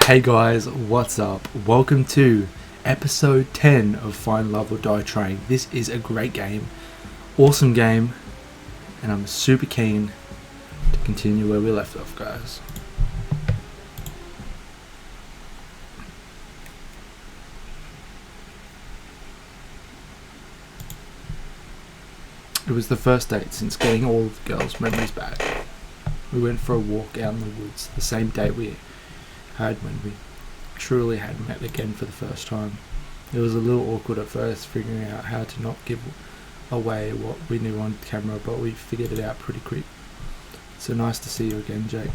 Hey guys, what's up? Welcome to episode 10 of Find Love or Die Trying. This is a great game, awesome game, and I'm super keen to continue where we left off, guys. It was the first date since getting all of the girls' memories back. We went for a walk out in the woods, the same date we had when we truly had met again for the first time. It was a little awkward at first, figuring out how to not give away what we knew on camera, but we figured it out pretty quick. So nice to see you again, Jake.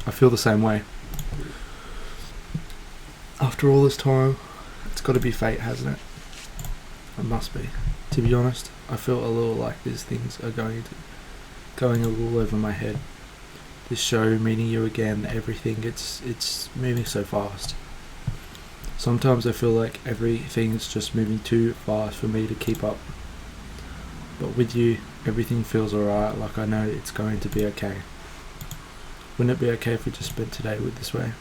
I feel the same way. After all this time, it's got to be fate, hasn't it? It must be. To be honest, I feel a little like these things are going a little over my head. This show, meeting you again, everything, it's moving so fast. Sometimes I feel like everything is just moving too fast for me to keep up. But with you, everything feels alright, like I know it's going to be okay. Wouldn't it be okay if we just spent today with this way?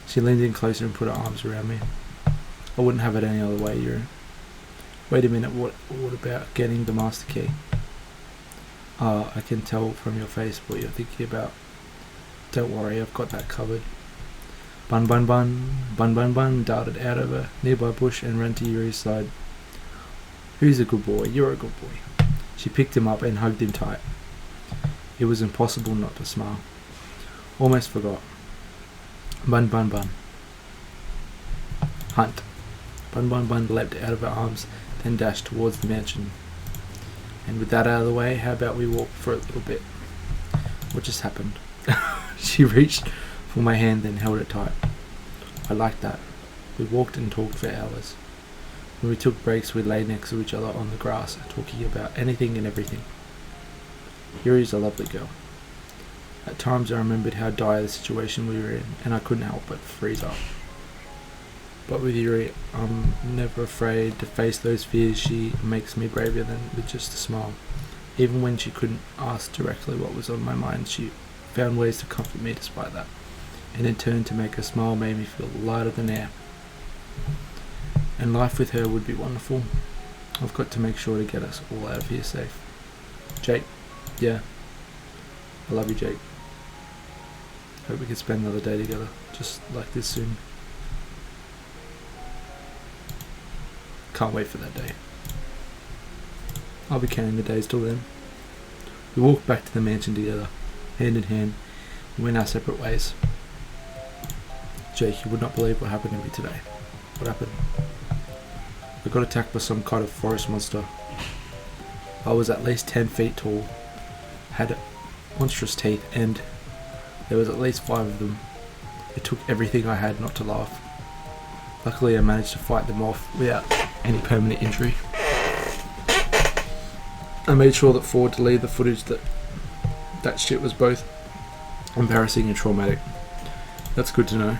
She leaned in closer and put her arms around me. I wouldn't have it any other way, Yuri. Wait a minute, what about getting the master key? I can tell from your face what you're thinking about. Don't worry, I've got that covered. Bun darted out of a nearby bush and ran to Yuri's side. Who's a good boy? You're a good boy. She picked him up and hugged him tight. It was impossible not to smile. Almost forgot. Bun. Hunt. Bun leapt out of her arms, then dashed towards the mansion. And with that out of the way, how about we walk for a little bit? What just happened? She reached for my hand, then held it tight. I liked that. We walked and talked for hours. When we took breaks, we lay next to each other on the grass, talking about anything and everything. Yuri's a lovely girl. At times I remembered how dire the situation we were in, and I couldn't help but freeze up. But with Yuri, I'm never afraid to face those fears. She makes me braver than with just a smile. Even when she couldn't ask directly what was on my mind, she found ways to comfort me despite that. And in turn, to make her smile made me feel lighter than air. And life with her would be wonderful. I've got to make sure to get us all out of here safe. Jake, yeah. I love you, Jake. Hope we can spend another day together, just like this soon. Can't wait for that day. I'll be counting the days till then. We walked back to the mansion together, hand in hand, and went our separate ways. Jake, you would not believe what happened to me today. What happened? I got attacked by some kind of forest monster. I was at least 10 feet tall, had monstrous teeth, and there was at least 5 of them. It took everything I had not to laugh. Luckily I managed to fight them off without any permanent injury. I made sure that Ford deleted the footage. That shit was both embarrassing and traumatic. That's good to know.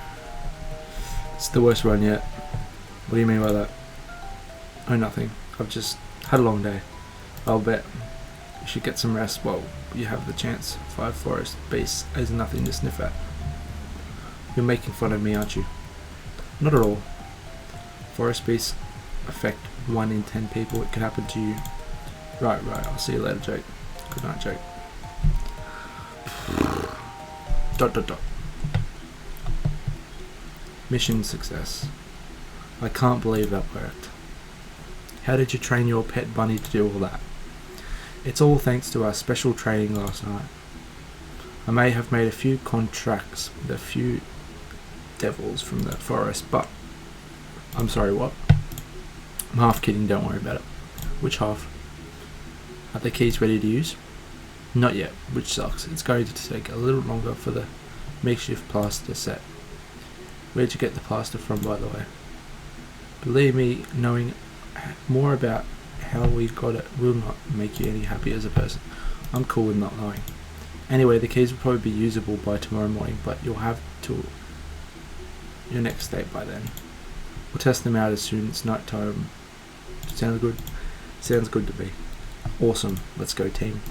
It's the worst run yet. What do you mean by that? Oh, nothing. I've just had a long day. I'll bet you should get some rest while you have the chance. 5 forest beasts is nothing to sniff at. You're making fun of me, aren't you? Not at all. Forest beasts affect 1 in 10 people. It could happen to you. Right. I'll see you later, Jake. Good night, Jake. ... Mission success. I can't believe that worked. How did you train your pet bunny to do all that? It's all thanks to our special training last night. I may have made a few contracts with a few devils from the forest, but... I'm sorry, what? I'm half kidding, don't worry about it. Which half? Are the keys ready to use? Not yet, which sucks. It's going to take a little longer for the makeshift plaster set. Where'd you get the plaster from, by the way? Believe me, knowing more about how we got it will not make you any happier as a person. I'm cool with not knowing. Anyway, the keys will probably be usable by tomorrow morning, but you'll have to your next date by then. We'll test them out as soon as it's night time. Sounds good? Sounds good to me. Awesome. Let's go, team.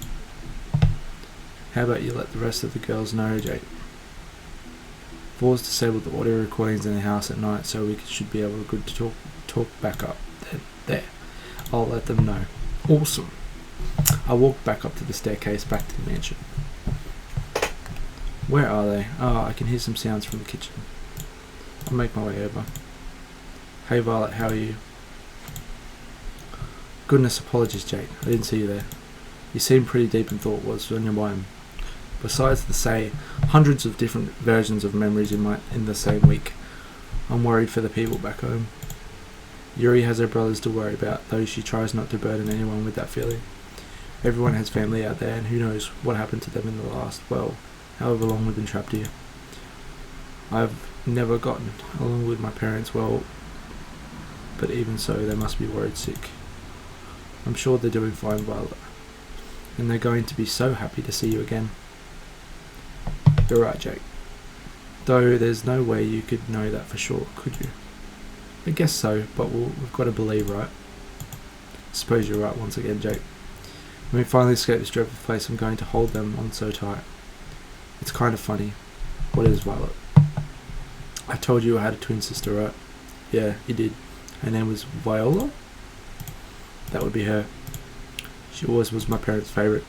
How about you let the rest of the girls know, Jake? Paul's disabled the audio recordings in the house at night, so we should be able to talk back up. There. I'll let them know. Awesome. I walked back up to the staircase, back to the mansion. Where are they? Oh, I can hear some sounds from the kitchen. I'll make my way over. Hey Violet, how are you? Goodness, apologies Jake, I didn't see you there. You seemed pretty deep in thought. What's on your mind? Besides the say, hundreds of different versions of memories in the same week. I'm worried for the people back home. Yuri has her brothers to worry about, though she tries not to burden anyone with that feeling. Everyone has family out there, and who knows what happened to them in the last, well, however long we've been trapped here. I've never gotten along with my parents well, but even so, they must be worried sick. I'm sure they're doing fine, Violet, and they're going to be so happy to see you again. You're right, Jake. Though there's no way you could know that for sure, could you? I guess so, but we've got to believe, right? Suppose you're right once again, Jake. When we finally escape this dreadful place, I'm going to hold them on so tight. It's kind of funny. What is, Violet? I told you I had a twin sister, right? Yeah, you did. Her name was Viola? That would be her. She always was my parents' favourite.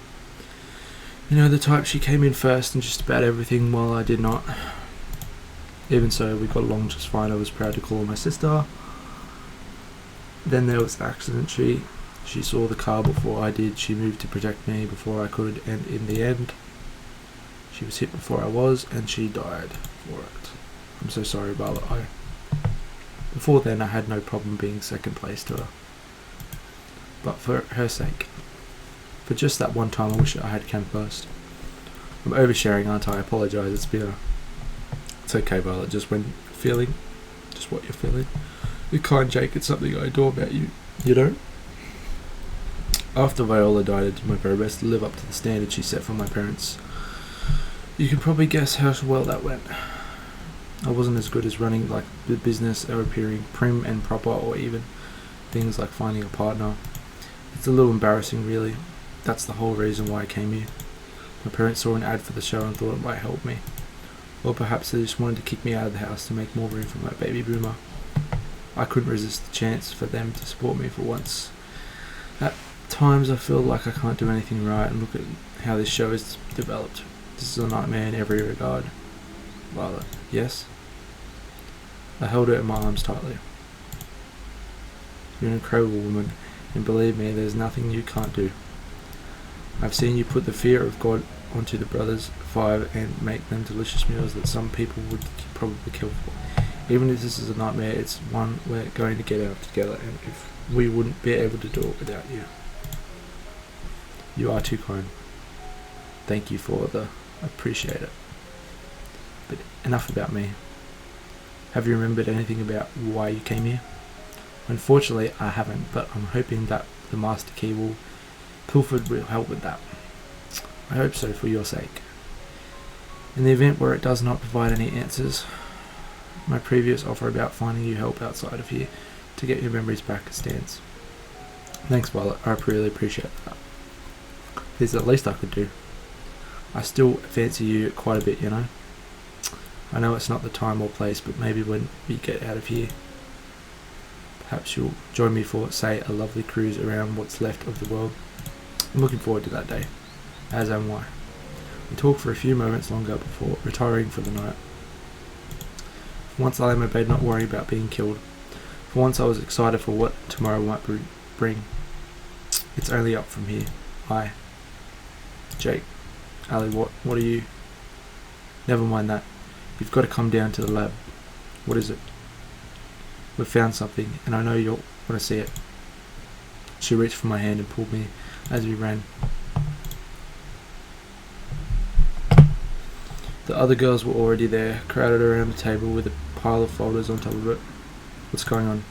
You know, the type she came in first and just about everything while I did not. Even so, we got along just fine. I was proud to call her my sister. Then there was the accident. She saw the car before I did. She moved to protect me before I could, and in the end, she was hit before I was, and she died for it. I'm so sorry, Violet. Before then, I had no problem being second place to her. But for her sake, for just that one time, I wish I had come first. I'm oversharing, aren't I? I apologise. It's okay, Violet. Just when feeling, just what you're feeling. You're kind, Jake. It's something I adore about you. You know? After Viola died, I did my very best to live up to the standard she set for my parents. You can probably guess how well that went. I wasn't as good as running like the business or appearing prim and proper, or even things like finding a partner. It's a little embarrassing, really. That's the whole reason why I came here. My parents saw an ad for the show and thought it might help me. Or perhaps they just wanted to kick me out of the house to make more room for my baby boomer. I couldn't resist the chance for them to support me for once. At times I feel like I can't do anything right, and look at how this show is developed. This is a nightmare in every regard. Violet, yes? I held her in my arms tightly. You're an incredible woman, and believe me, there's nothing you can't do. I've seen you put the fear of God onto the brothers 5 and make them delicious meals that some people would probably kill for. Even if this is a nightmare, it's one we're going to get out together, and if we wouldn't be able to do it without you. You are too kind. Thank you for I appreciate it. But enough about me. Have you remembered anything about why you came here? Unfortunately, I haven't, but I'm hoping that the master key pilfered will help with that. I hope so, for your sake. In the event where it does not provide any answers, my previous offer about finding you help outside of here to get your memories back stands. Thanks, Violet. I really appreciate that. It's the least I could do. I still fancy you quite a bit, you know. I know it's not the time or place, but maybe when we get out of here, perhaps you'll join me for, say, a lovely cruise around what's left of the world. I'm looking forward to that day, as am I. We talked for a few moments longer before retiring for the night. For once I lay in my bed not worrying about being killed. For once I was excited for what tomorrow might bring. It's only up from here. Hi. Jake. Ali, what are you? Never mind that. You've got to come down to the lab. What is it? We've found something, and I know you'll want to see it. She reached for my hand and pulled me as we ran. The other girls were already there, crowded around the table with a pile of folders on top of it. What's going on?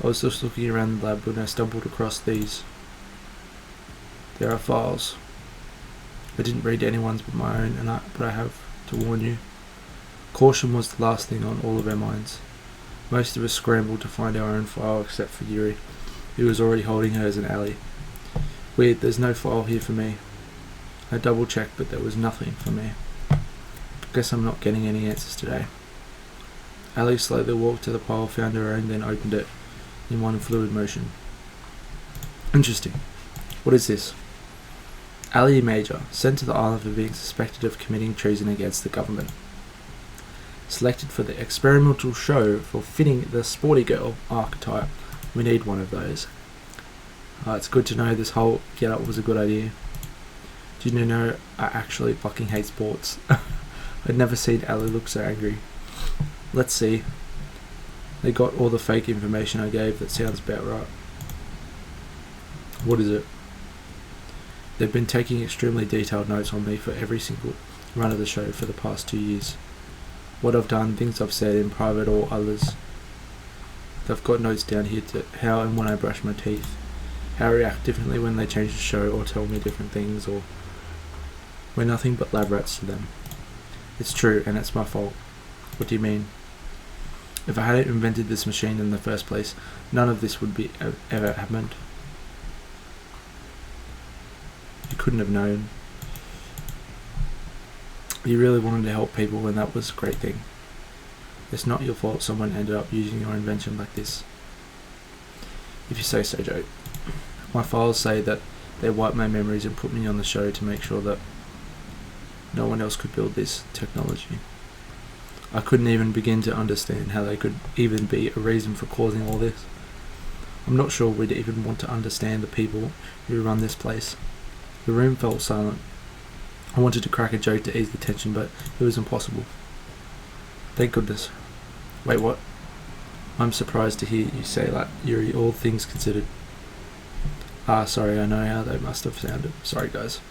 I was just looking around the lab when I stumbled across these. There are files. I didn't read anyone's but my own, but I have to warn you. Caution was the last thing on all of our minds. Most of us scrambled to find our own file except for Yuri, who was already holding hers and Ali. Weird, there's no file here for me. I double checked, but there was nothing for me. Guess I'm not getting any answers today. Ali slowly walked to the pile, found her own, then opened it in one fluid motion. Interesting. What is this? Ali Major, sent to the island for being suspected of committing treason against the government. Selected for the experimental show for fitting the sporty girl archetype. We need one of those. It's good to know this whole get-up was a good idea. Did you know I actually fucking hate sports? I'd never seen Ali look so angry. Let's see. They got all the fake information I gave. That sounds about right. What is it? They've been taking extremely detailed notes on me for every single run of the show for the past 2 years. What I've done, things I've said in private or others. They've got notes down here to how and when I brush my teeth, how I react differently when they change the show or tell me different things, or we're nothing but lab rats to them. It's true, and it's my fault. What do you mean? If I hadn't invented this machine in the first place, none of this would be ever happened. You couldn't have known. You really wanted to help people, and that was a great thing. It's not your fault someone ended up using your invention like this. If you say so, Joe. My files say that they wiped my memories and put me on the show to make sure that no one else could build this technology. I couldn't even begin to understand how they could even be a reason for causing all this. I'm not sure we'd even want to understand the people who run this place. The room felt silent. I wanted to crack a joke to ease the tension, but it was impossible. Thank goodness. Wait, what? I'm surprised to hear you say that, Yuri, all things considered. Sorry, I know how they must have sounded. Sorry, guys.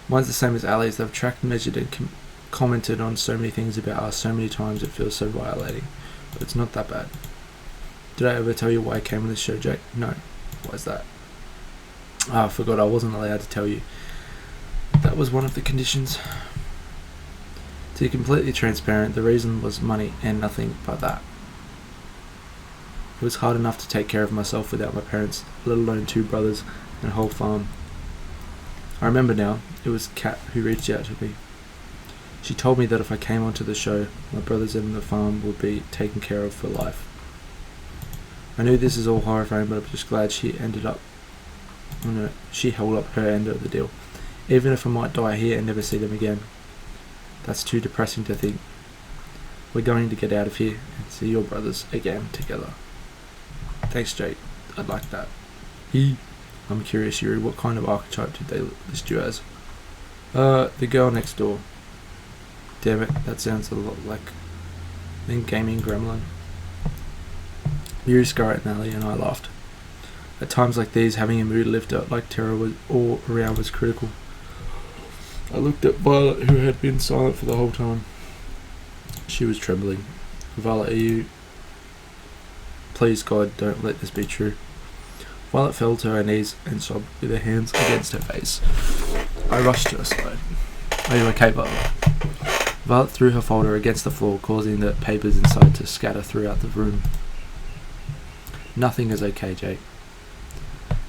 Mine's the same as Ali's. They've tracked, measured, and commented on so many things about us so many times it feels so violating. But it's not that bad. Did I ever tell you why I came on this show, Jake? No. Why's that? I forgot I wasn't allowed to tell you. That was one of the conditions. To be completely transparent, the reason was money and nothing but that. It was hard enough to take care of myself without my parents, let alone 2 brothers and a whole farm. I remember now, it was Kat who reached out to me. She told me that if I came onto the show, my brothers and the farm would be taken care of for life. I knew this is all horrifying, but I'm just glad she held up her end of the deal. Even if I might die here and never see them again. That's too depressing to think. We're going to get out of here and see your brothers again together. Thanks, Jake. I'd like that. I'm curious, Yuri, what kind of archetype did they list you as? The girl next door. Damn it, that sounds a lot like a gaming gremlin. Yuri, Scarlet, and Ali and I laughed. At times like these, having a mood lifter like terror was all around was critical. I looked at Violet, who had been silent for the whole time. She was trembling. Violet, are you... Please, God, don't let this be true. Violet fell to her knees and sobbed with her hands against her face. I rushed to her side. Are you okay, Violet? Violet threw her folder against the floor, causing the papers inside to scatter throughout the room. Nothing is okay, Jake.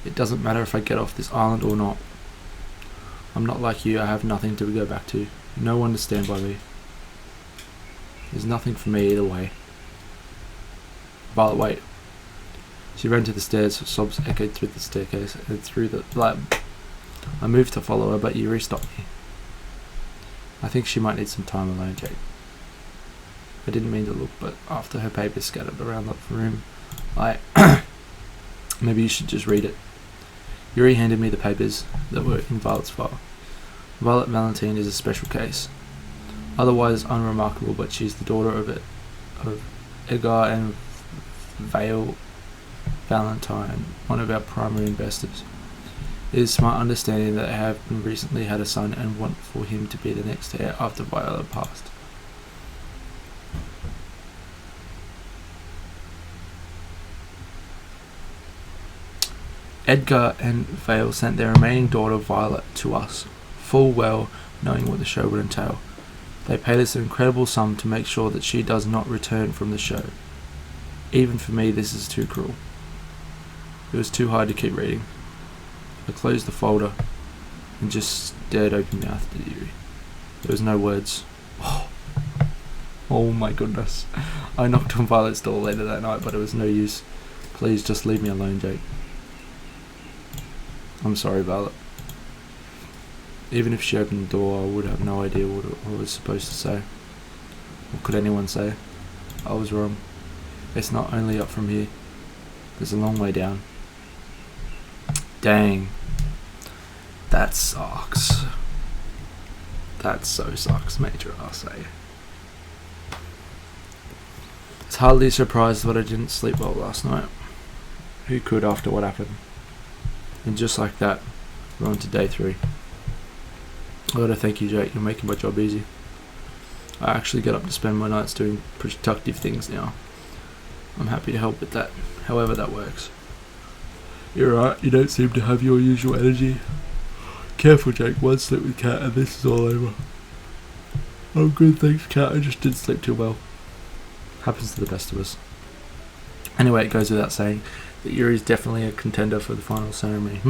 It doesn't matter if I get off this island or not. I'm not like you, I have nothing to go back to. No one to stand by me. There's nothing for me either way. Violet, wait. She ran to the stairs, sobs echoed through the staircase and through the lab. I moved to follow her, but Yuri stopped me. I think she might need some time alone, Jake. I didn't mean to look, but after her papers scattered around the room, maybe you should just read it. Yuri handed me the papers that were in Violet's file. Violet Valentine is a special case. Otherwise unremarkable, but she's the daughter of Edgar and Vale Valentine, one of our primary investors. It is my understanding that they have recently had a son and want for him to be the next heir after Violet passed. Edgar and Vale sent their remaining daughter Violet to us, full well knowing what the show would entail. They paid us an incredible sum to make sure that she does not return from the show. Even for me, this is too cruel. It was too hard to keep reading. I closed the folder and just stared open-mouthed at Yuri. There was no words Oh my goodness. I knocked on Violet's door later that night, but it was no use. Please just leave me alone, Jake. I'm sorry, Violet. Even if she opened the door, I would have no idea what I was supposed to say. What could anyone say? I was wrong. It's not only up from here. There's a long way down. Dang. That sucks. That so sucks, Major, I'll say. It's hardly a surprise that I didn't sleep well last night. Who could after what happened? And just like that, we're on to day 3. I gotta thank you, Jake. You're making my job easy. I actually get up to spend my nights doing productive things now. I'm happy to help with that, however that works. You're right, you don't seem to have your usual energy. Careful, Jake. One sleep with Kat and this is all over. I'm good, thanks, Kat. I just didn't sleep too well. Happens to the best of us. Anyway, it goes without saying that Yuri's definitely a contender for the final ceremony.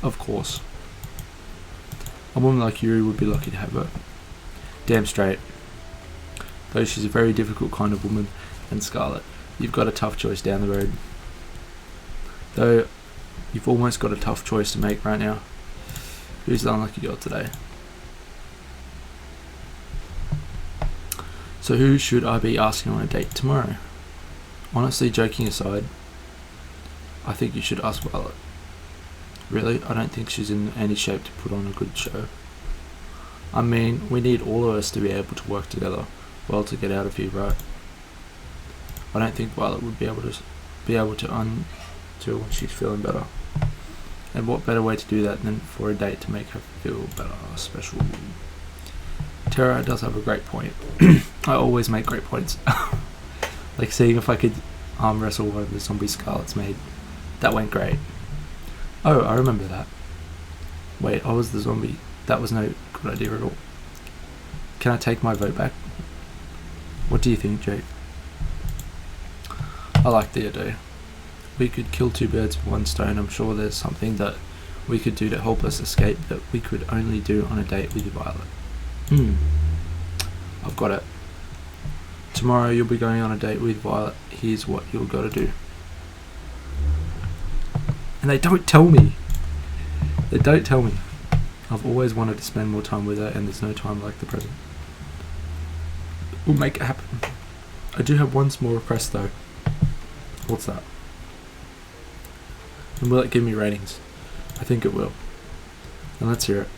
Of course. A woman like Yuri would be lucky to have her. Damn straight. Though she's a very difficult kind of woman, and Scarlet, you've got a tough choice down the road. Though, you've almost got a tough choice to make right now. Who's the unlucky girl today? So who should I be asking on a date tomorrow? Honestly, joking aside, I think you should ask Violet. Really, I don't think she's in any shape to put on a good show. I mean, we need all of us to be able to work together well to get out of here, right? I don't think Violet would be able to until when she's feeling better. And what better way to do that than for a date to make her feel better, special. Tara does have a great point. I always make great points. Like seeing if I could arm wrestle one of the zombie Scarlet's made. That went great. Oh, I remember that. Wait, I was the zombie. That was no good idea at all. Can I take my vote back? What do you think, Jake? I like the idea. We could kill 2 birds with 1 stone. I'm sure there's something that we could do to help us escape that we could only do on a date with Violet. I've got it. Tomorrow you'll be going on a date with Violet. Here's what you'll got to do. And they don't tell me. They don't tell me. I've always wanted to spend more time with her, and there's no time like the present. We'll make it happen. I do have one small request though. What's that? And will it give me ratings? I think it will. And let's hear it.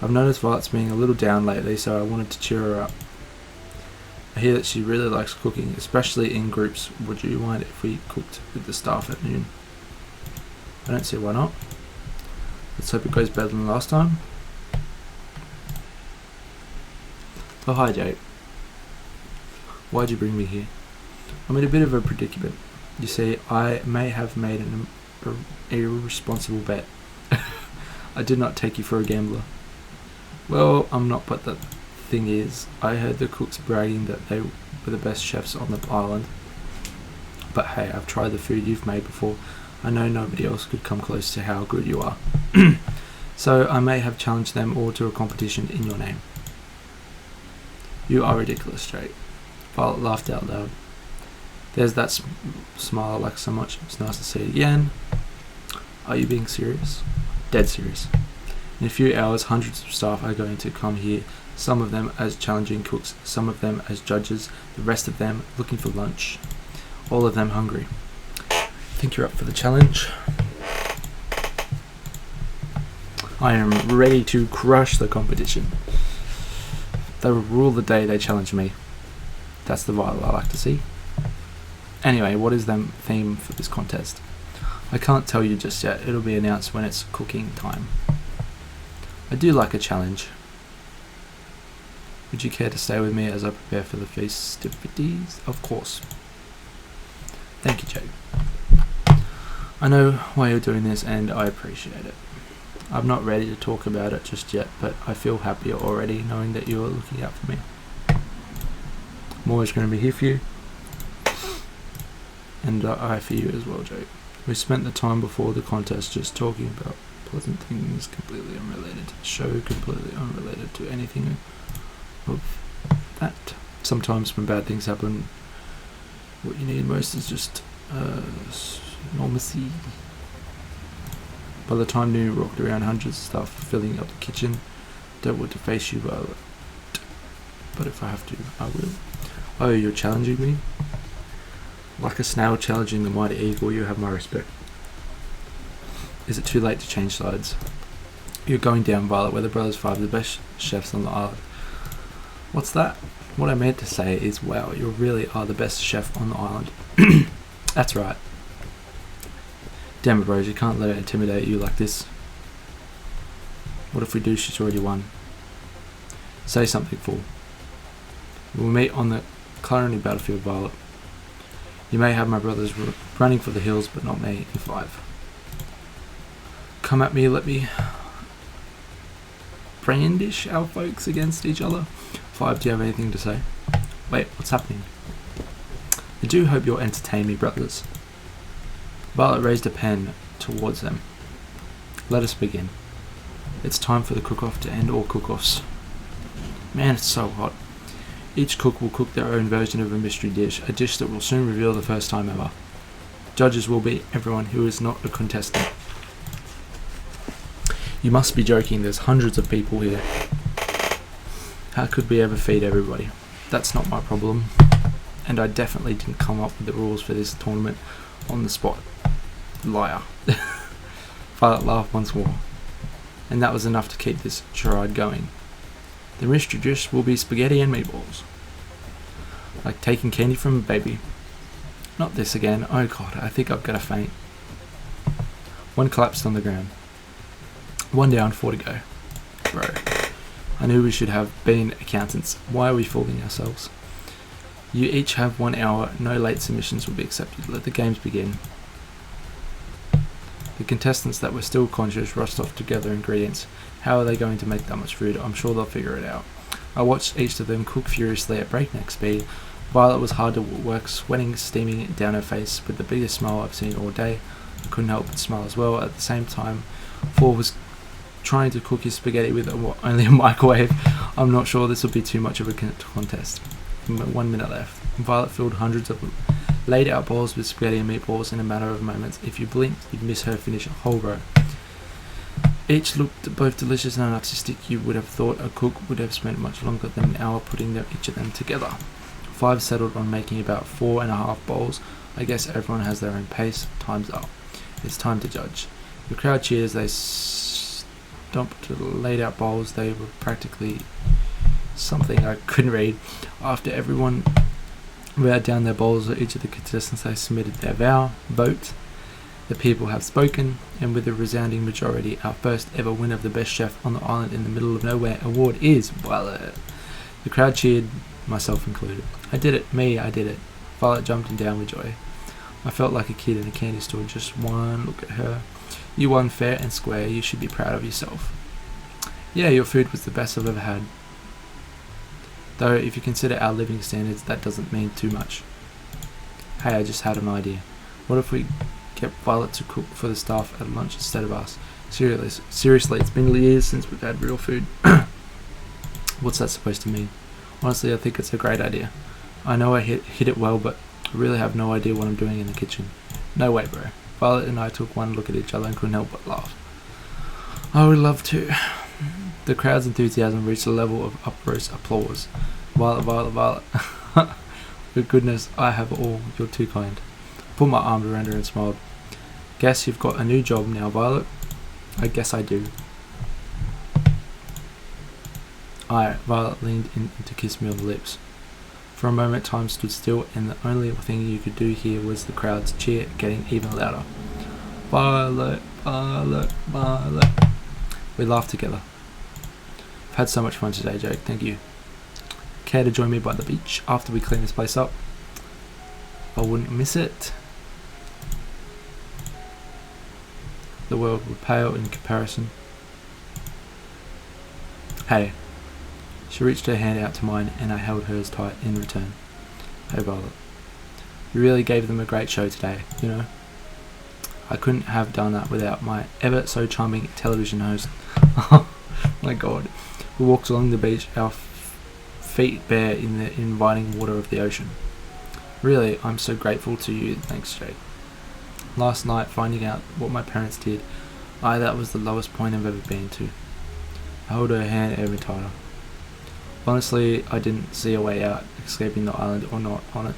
I've noticed Violet's being a little down lately, so I wanted to cheer her up. I hear that she really likes cooking, especially in groups. Would you mind if we cooked with the staff at noon? I don't see why not. Let's hope it goes better than last time. Oh, hi, Jake. Why'd you bring me here? I'm in a bit of a predicament. You see, I may have made an irresponsible bet. I did not take you for a gambler. Well, I'm not, but the thing is, I heard the cooks bragging that they were the best chefs on the island. But hey, I've tried the food you've made before. I know nobody else could come close to how good you are. So I may have challenged them all to a competition in your name. You are ridiculous, Jake. Violet laughed out loud. There's that smile I like so much. It's nice to see it again. Are you being serious? Dead serious. In a few hours, hundreds of staff are going to come here, some of them as challenging cooks, some of them as judges, the rest of them looking for lunch. All of them hungry. Think you're up for the challenge? I am ready to crush the competition. They will rule the day they challenge me. That's the Violet I like to see. Anyway, what is the theme for this contest? I can't tell you just yet. It'll be announced when it's cooking time. I do like a challenge. Would you care to stay with me as I prepare for the festivities? Of course. Thank you, Jake. I know why you're doing this and I appreciate it. I'm not ready to talk about it just yet, but I feel happier already knowing that you are looking out for me. I'm always going to be here for you. And I for you as well, Jake. We spent the time before the contest just talking about pleasant things completely unrelated to the show, completely unrelated to anything of that. Sometimes when bad things happen, what you need most is just normalcy. By the time New rocked around, hundreds of stuff filling up the kitchen. Don't want to face you, Violet. But if I have to, I will. Oh, you're challenging me? Like a snail challenging the mighty eagle, you have my respect. Is it too late to change sides? You're going down, Violet. We're the brothers five, the best chefs on the island. What's that? What I meant to say is, wow, you really are the best chef on the island. That's right. Damn it, bros, you can't let it intimidate you like this. What if we do? She's already won. Say something, fool. We'll meet on the culinary battlefield, Violet. You may have my brothers running for the hills, but not me in 5. Come at me, let me brandish our folks against each other. 5, do you have anything to say? Wait, what's happening? I do hope you'll entertain me, brothers. Violet raised a pen towards them. Let us begin. It's time for the cook-off to end all cook-offs. Man, it's so hot. Each cook will cook their own version of a mystery dish, a dish that will soon reveal the first time ever. Judges will be everyone who is not a contestant. You must be joking, there's hundreds of people here. How could we ever feed everybody? That's not my problem. And I definitely didn't come up with the rules for this tournament on the spot. Liar. Violet laughed once more. And that was enough to keep this charade going. The mystery dish will be spaghetti and meatballs. Like taking candy from a baby. Not this again. Oh god, I think I've got to faint. One collapsed on the ground. 1 down, 4 to go. Bro. I knew we should have been accountants. Why are we fooling ourselves? You each have 1 hour. No late submissions will be accepted. Let the games begin. The contestants that were still conscious rushed off to gather ingredients. How are they going to make that much food? I'm sure they'll figure it out. I watched each of them cook furiously at breakneck speed. Violet was hard to work, sweating, steaming down her face with the biggest smile I've seen all day. I couldn't help but smile as well. At the same time, 4 was trying to cook his spaghetti with only a microwave. I'm not sure this will be too much of a contest. 1 minute left. Violet filled hundreds of laid out bowls with spaghetti and meatballs in a matter of moments. If you blinked, you'd miss her finish a whole row. Each looked both delicious and artistic. You would have thought a cook would have spent much longer than an hour putting each of them together. 5 settled on making about 4.5 bowls. I guess everyone has their own pace. Time's up. It's time to judge. The crowd cheered as they stomped to the laid out bowls. They were practically something I couldn't read. After everyone wrote down their bowls of each of the contestants, they submitted their vote. The people have spoken, and with a resounding majority, our first ever win of the best chef on the island in the middle of nowhere award is Violet. The crowd cheered, myself included. I did it, me, I did it. Violet jumped down with joy. I felt like a kid in a candy store, just one look at her. You won fair and square, you should be proud of yourself. Yeah, your food was the best I've ever had. Though, if you consider our living standards, that doesn't mean too much. Hey, I just had an idea. What if we get Violet to cook for the staff at lunch instead of us? Seriously, it's been years since we've had real food. What's that supposed to mean? Honestly, I think it's a great idea. I know I hit it well, but I really have no idea what I'm doing in the kitchen. No way, bro. Violet and I took one look at each other and couldn't help but laugh. I would love to. The crowd's enthusiasm reached a level of uproarious applause. Violet, Violet, Violet. Good goodness, I have all. You're too kind. I put my arm around her and smiled. Guess you've got a new job now, Violet. I guess I do. Violet leaned in to kiss me on the lips. For a moment, time stood still, and the only thing you could do here was the crowd's cheer getting even louder. Violet, Violet, Violet. We laughed together. I've had so much fun today, Jake. Thank you. Care to join me by the beach after we clean this place up? I wouldn't miss it. The world would pale in comparison. Hey. She reached her hand out to mine, and I held hers tight in return. Hey, Violet. You really gave them a great show today, you know? I couldn't have done that without my ever so charming television host. Oh my god. We walked along the beach, our feet bare in the inviting water of the ocean. Really, I'm so grateful to you. Thanks, Jade. Last night, finding out what my parents did, that was the lowest point I've ever been to. I held her hand ever tighter. Honestly, I didn't see a way out, escaping the island or not on it.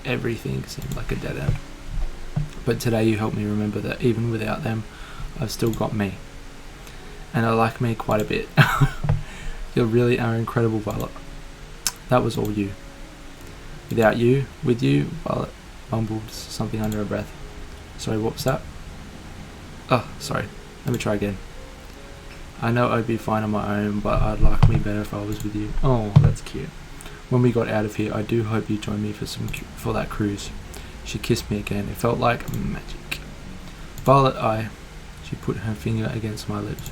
Everything seemed like a dead end. But today you helped me remember that even without them, I've still got me. And I like me quite a bit. You really are incredible, Violet. That was all you. Without you, with you, Violet mumbled something under her breath. Sorry, what was that? Oh, sorry. Let me try again. I know I'd be fine on my own, but I'd like me better if I was with you. Oh, that's cute. When we got out of here, I do hope you join me for that cruise. She kissed me again. It felt like magic. Violet, She put her finger against my lips.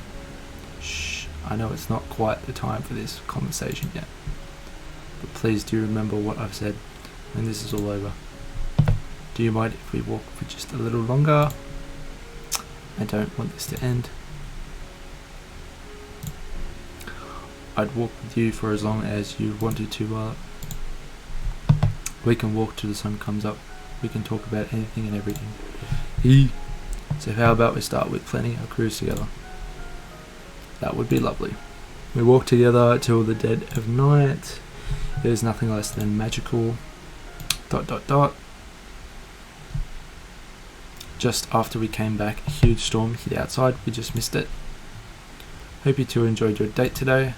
Shh, I know it's not quite the time for this conversation yet. But please do remember what I've said when this is all over. Do you mind if we walk for just a little longer? I don't want this to end. I'd walk with you for as long as you wanted to, Violet. We can walk till the sun comes up. We can talk about anything and everything. So how about we start with planning our cruise together? That would be lovely. We walked together till the dead of night. It was nothing less than magical. ... Just after we came back, a huge storm hit outside. We just missed it. Hope you two enjoyed your date today.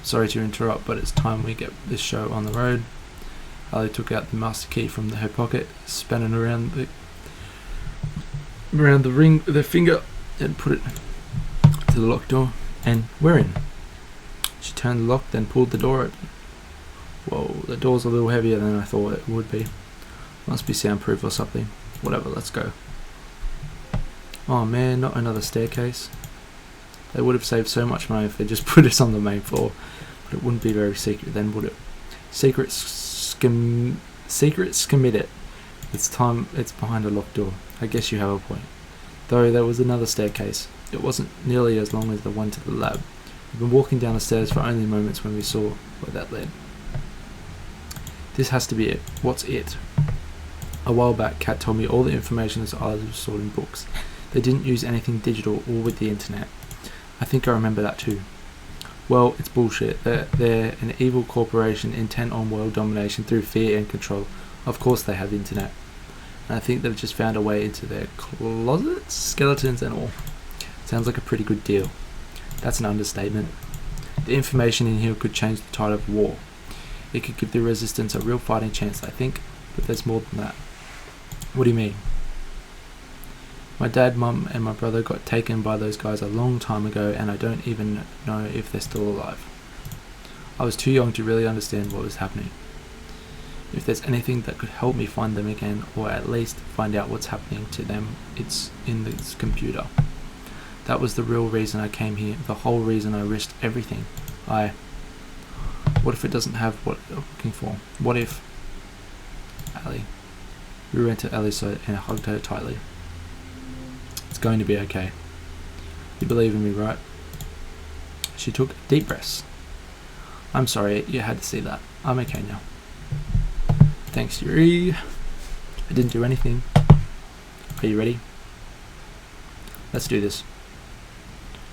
Sorry to interrupt, but it's time we get this show on the road. Ali took out the master key from her pocket, spun it around the ring with her finger, and put it to the locked door. And we're in. She turned the lock, then pulled the door open. Whoa, the door's a little heavier than I thought it would be. Must be soundproof or something. Whatever, let's go. Oh man, not another staircase. They would have saved so much money if they just put us on the main floor. But it wouldn't be very secret then, would it? Secret committed. It's behind a locked door. I guess you have a point. Though there was another staircase. It wasn't nearly as long as the one to the lab. We've been walking down the stairs for only moments when we saw where that led. This has to be it. What's it? A while back, Kat told me all the information this island was stored in books. They didn't use anything digital or with the internet. I think I remember that too. Well, it's bullshit. They're an evil corporation intent on world domination through fear and control. Of course they have internet. And I think they've just found a way into their closets, skeletons and all. Sounds like a pretty good deal. That's an understatement. The information in here could change the tide of war. It could give the resistance a real fighting chance, I think, but there's more than that. What do you mean? My dad, mum and my brother got taken by those guys a long time ago, and I don't even know if they're still alive. I was too young to really understand what was happening. If there's anything that could help me find them again, or at least find out what's happening to them, it's in this computer. That was the real reason I came here, the whole reason I risked everything. What if it doesn't have what you're looking for? What if... Ali. We ran to Ali's side and hugged her tightly. It's going to be okay. You believe in me, right? She took deep breaths. I'm sorry, you had to see that. I'm okay now. Thanks, Yuri. I didn't do anything. Are you ready? Let's do this.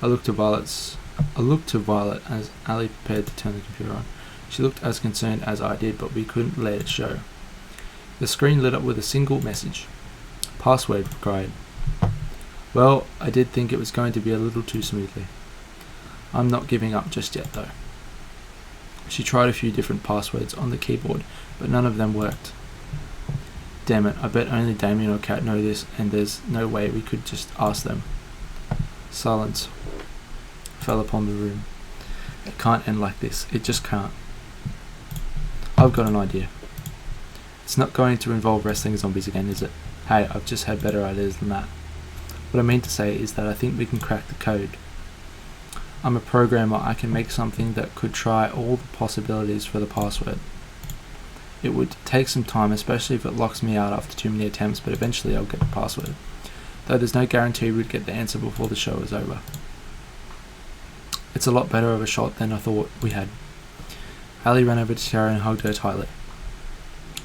I looked to Violet as Ali prepared to turn the computer on. She looked as concerned as I did, but we couldn't let it show. The screen lit up with a single message. Password required. Well, I did think it was going to be a little too smoothly. I'm not giving up just yet though. She tried a few different passwords on the keyboard, but none of them worked. Damn it, I bet only Damien or Kat know this, and there's no way we could just ask them. Silence fell upon the room. It can't end like this. It just can't. I've got an idea. It's not going to involve wrestling zombies again, is it? Hey, I've just had better ideas than that. What I mean to say is that I think we can crack the code. I'm a programmer. I can make something that could try all the possibilities for the password. It would take some time, especially if it locks me out after too many attempts, but eventually I'll get the password. Though there's no guarantee we'd get the answer before the show is over. It's a lot better of a shot than I thought we had. Ali ran over to Tara and hugged her tightly.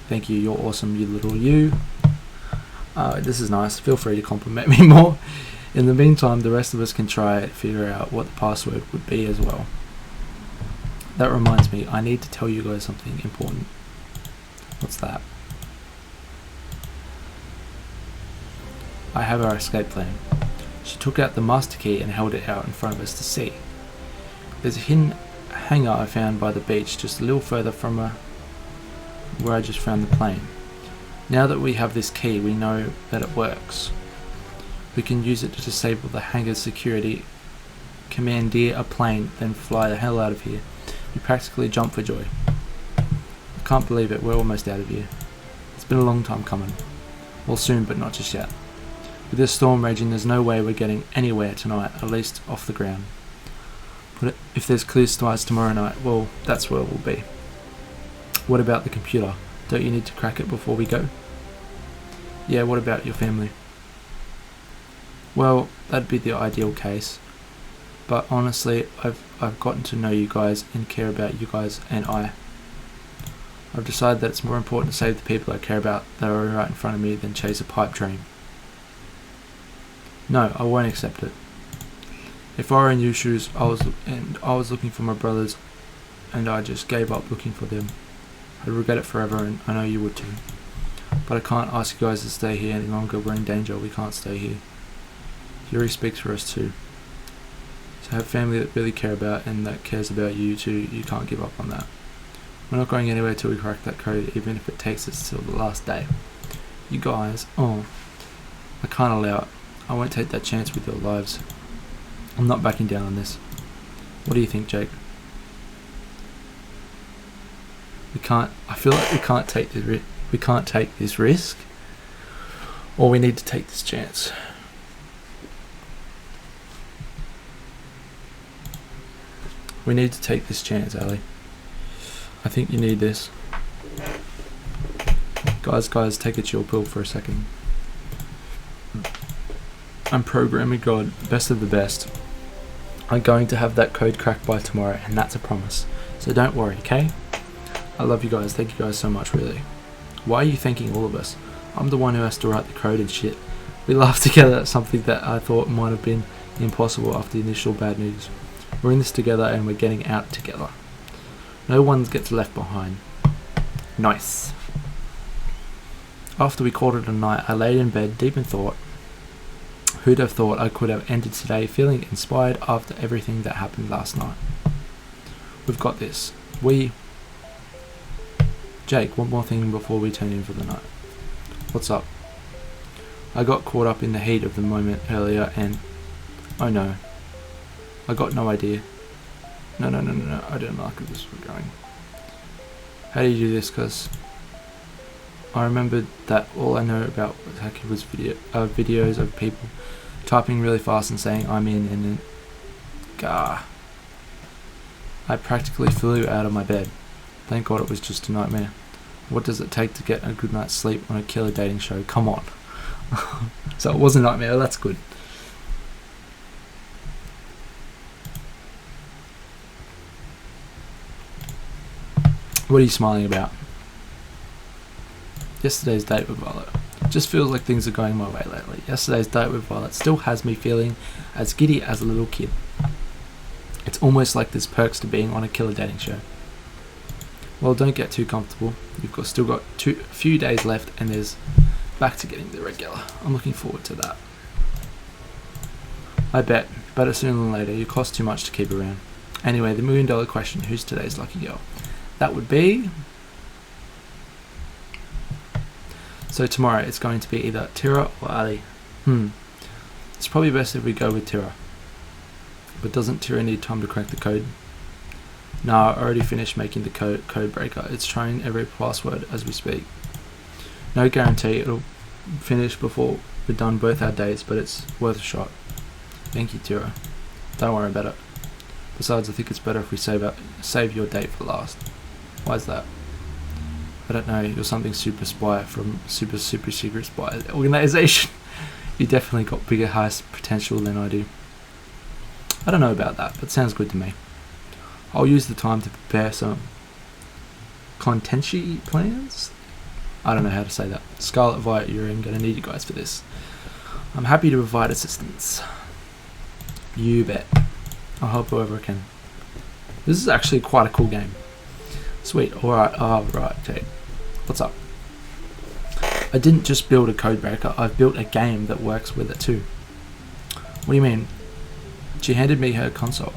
Thank you, you're awesome, you little you. This is nice, feel free to compliment me more. In the meantime, the rest of us can try to figure out what the password would be as well. That reminds me, I need to tell you guys something important. What's that? I have our escape plan. She took out the master key and held it out in front of us to see. There's a hidden hangar I found by the beach just a little further from where I just found the plane. Now that we have this key, we know that it works. We can use it to disable the hangar's security, commandeer a plane, then fly the hell out of here. We practically jump for joy. I can't believe it, we're almost out of here. It's been a long time coming. Well, soon, but not just yet. With this storm raging, there's no way we're getting anywhere tonight, at least off the ground. But if there's clear skies tomorrow night, well, that's where we'll be. What about the computer? Don't you need to crack it before we go? Yeah, what about your family? Well, that'd be the ideal case. But honestly, I've gotten to know you guys and care about you guys, and I've decided that it's more important to save the people I care about that are right in front of me than chase a pipe dream. No, I won't accept it. If I were in your shoes, I was looking for my brothers, and I just gave up looking for them, I'd regret it forever, and I know you would too. But I can't ask you guys to stay here any longer. We're in danger. We can't stay here. Yuri speaks for us too. To have family that really care about and that cares about you too, you can't give up on that. We're not going anywhere till we crack that code, even if it takes us till the last day. You guys, I can't allow it. I won't take that chance with your lives. I'm not backing down on this. What do you think, Jake? I feel like we can't take this risk, or we need to take this chance. We need to take this chance, Ali. I think you need this. Guys, take a chill pill for a second. I'm programming God, best of the best. I'm going to have that code cracked by tomorrow, and that's a promise. So don't worry, okay? I love you guys. Thank you guys so much, really. Why are you thanking all of us? I'm the one who has to write the code and shit. We laughed together at something that I thought might have been impossible after the initial bad news. We're in this together, and we're getting out together. No one gets left behind. Nice. After we called it a night, I laid in bed deep in thought. Who'd have thought I could have ended today feeling inspired after everything that happened last night? We've got this. Jake, one more thing before we turn in for the night. What's up? I got caught up in the heat of the moment earlier and... Oh no. I got no idea. No, I don't like where this was going. How do you do this? Cause I remembered that all I know about hacking was videos of people typing really fast and saying I'm in, and then I practically flew out of my bed. Thank God it was just a nightmare. What does it take to get a good night's sleep on a killer dating show? Come on. So it was a nightmare, that's good. What are you smiling about? Yesterday's date with Violet. Just feels like things are going my way lately. Yesterday's date with Violet still has me feeling as giddy as a little kid. It's almost like there's perks to being on a killer dating show. Well, don't get too comfortable. You've still got a few days left, and there's back to getting the regular. I'm looking forward to that. I bet, better sooner than later. You cost too much to keep around. Anyway, the $1 million question, who's today's lucky girl? That would be... So tomorrow it's going to be either Tira or Ali. It's probably best if we go with Tira. But doesn't Tira need time to crack the code? No, I already finished making the code breaker. It's trying every password as we speak. No guarantee it'll finish before we're done both our days, but it's worth a shot. Thank you, Tira. Don't worry about it. Besides, I think it's better if we save your date for last. Why is that? I don't know, you're something super spy from super secret spy organization. You definitely got bigger heist potential than I do. I don't know about that, but sounds good to me. I'll use the time to prepare some Contenshi plans? I don't know how to say that. Scarlet Violet, you're going to need you guys for this. I'm happy to provide assistance. You bet. I'll help whoever I can. This is actually quite a cool game. Sweet. Alright. Right. Okay. What's up? I didn't just build a code breaker. I've built a game that works with it too. What do you mean? She handed me her console.